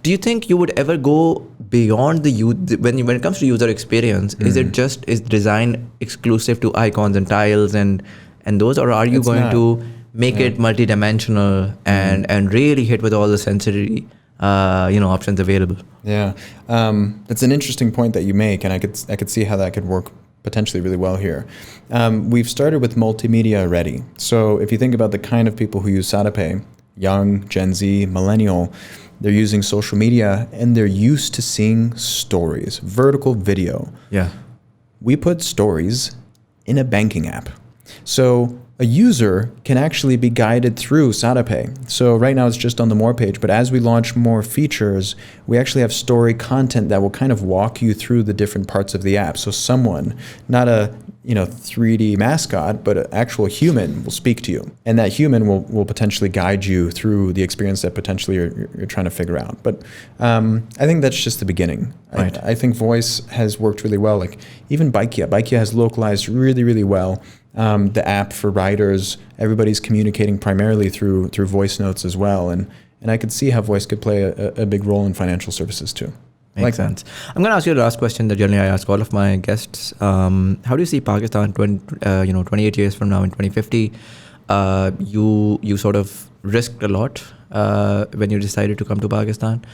Do you think you would ever go beyond when it comes to user experience? Is design exclusive to icons and tiles and those, or are you going to make it multidimensional and really hit with all the sensory? Options available. Yeah, that's an interesting point that you make, and I could see how that could work potentially really well here. We've started with multimedia already. So if you think about the kind of people who use SadaPay, young, Gen Z, millennial, they're using social media and they're used to seeing stories, vertical video. Yeah. We put stories in a banking app. So a user can actually be guided through SadaPay. So right now it's just on the More page, but as we launch more features, we actually have story content that will kind of walk you through the different parts of the app. So someone, not a 3D mascot, but an actual human will speak to you. And that human will potentially guide you through the experience that potentially you're trying to figure out. But I think that's just the beginning. Right. I think voice has worked really well. Like even Baikia has localized really, really well. The app for riders, everybody's communicating primarily through voice notes as well. And I could see how voice could play a big role in financial services too. Makes sense. I'm going to ask you the last question that generally I ask all of my guests. How do you see Pakistan 28 years from now in 2050? You sort of risked a lot when you decided to come to Pakistan.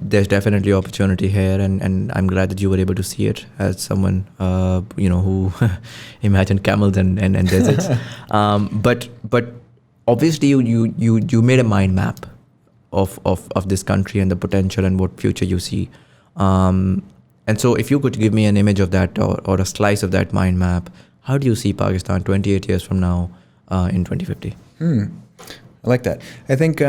There's definitely opportunity here, and I'm glad that you were able to see it as someone who imagined camels and deserts. But obviously you made a mind map of this country and the potential and what future you see. And so if you could give me an image of that or a slice of that mind map, how do you see Pakistan 28 years from now in 2050? I like that. I think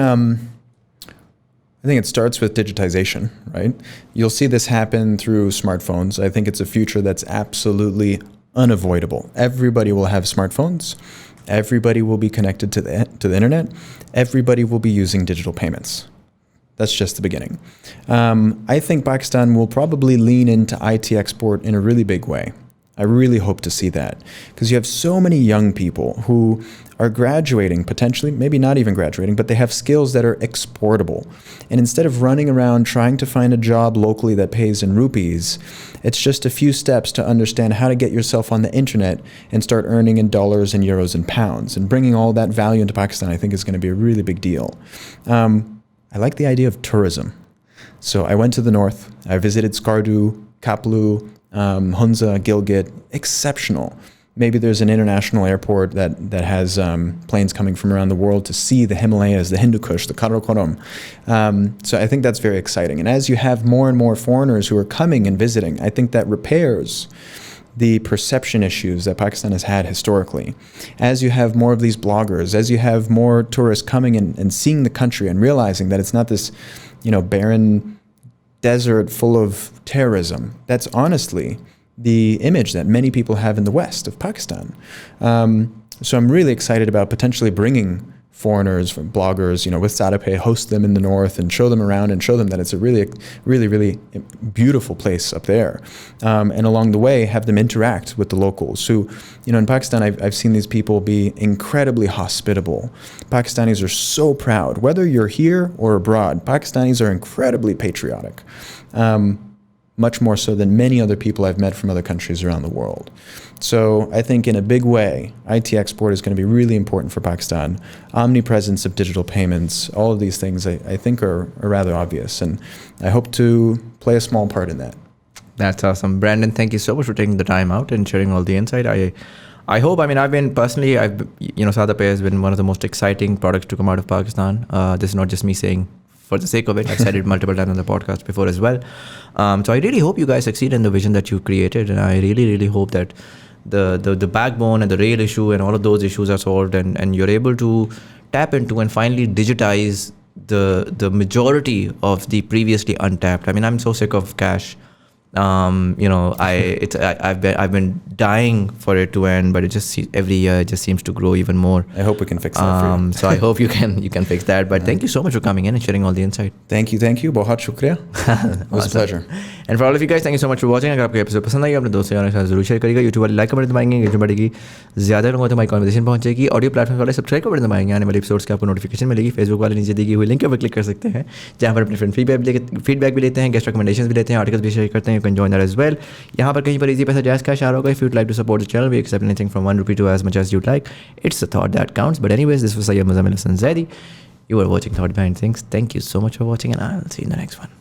it starts with digitization, right? You'll see this happen through smartphones. I think it's a future that's absolutely unavoidable. Everybody will have smartphones. Everybody will be connected to the internet. Everybody will be using digital payments. That's just the beginning. I think Pakistan will probably lean into IT export in a really big way. I really hope to see that because you have so many young people who are graduating, potentially, maybe not even graduating, but they have skills that are exportable. And instead of running around trying to find a job locally that pays in rupees, it's just a few steps to understand how to get yourself on the internet and start earning in dollars and euros and pounds. And bringing all that value into Pakistan, I think, is going to be a really big deal. I like the idea of tourism. So I went to the north. I visited Skardu, Kaplu, Hunza, Gilgit. Exceptional. Maybe there's an international airport that has planes coming from around the world to see the Himalayas, the Hindu Kush, the Karakoram. So I think that's very exciting. And as you have more and more foreigners who are coming and visiting, I think that repairs the perception issues that Pakistan has had historically. As you have more of these bloggers, as you have more tourists coming and seeing the country and realizing that it's not this, barren desert full of terrorism. That's honestly the image that many people have in the West of Pakistan. So I'm really excited about potentially bringing foreigners, bloggers, with SadaPay, host them in the north and show them around and show them that it's a really, really, really beautiful place up there. And along the way, have them interact with the locals who, in Pakistan, I've seen these people be incredibly hospitable. Pakistanis are so proud. Whether you're here or abroad, Pakistanis are incredibly patriotic. Much more so than many other people I've met from other countries around the world. So I think in a big way, IT export is going to be really important for Pakistan. Omnipresence of digital payments, all of these things I think are rather obvious. And I hope to play a small part in that. That's awesome. Brandon, thank you so much for taking the time out and sharing all the insight. I hope, I've been personally, SadaPay has been one of the most exciting products to come out of Pakistan. This is not just me saying for the sake of it. I've said it multiple times on the podcast before as well. So I really hope you guys succeed in the vision that you created. And I really, really hope that the backbone and the rail issue and all of those issues are solved and you're able to tap into and finally digitize the majority of the previously untapped. I'm so sick of cash. I've been dying for it to end, but it just every year it just seems to grow even more. I hope we can fix that for you. So I hope you can fix that. But thank you so much for coming in and sharing all the insight. Thank you. Bahut shukriya. It was a pleasure. And for all of you guys, thank you so much for watching. अगर आपको episode पसंद आई अपने दोस्तों यारों के साथ जरूर share करिएगा. यूट्यूब वाले लाइक कमेंट दबाएंगे, एंगेजमेंट बढ़ेगी, ज़्यादा लोगों तक हमारी कॉन्वर्सेशन पहुंचेगी. ऑडियो प्लेटफॉर्म वाले सब्सक्राइब का बटन दबाएंगे, आने वाले एपिसोड्स की आपको नोटिफिकेशन मिलेगी. फेसबुक वाले नीचे दी गई हुई लिंक पर क्लिक कर सकते हैं, जहाँ पर अपने फ्रेंड फीडबैक भी लेते हैं, गेस्ट रिकमेंडेशन भी लेते हैं, आर्टिकल्स भी शेयर करते हैं. You can join that as well. यहाँ पर कहीं पर इजी पैसा जायज़ कैश आ रहा होगा. If you'd like to support the channel, we accept anything from ₹1 to as much as you'd like. It's a thought that counts. But anyways, this was Muzamil. You were watching Thought Behind Things. Thank you so much for watching, and I'll see you in the next one.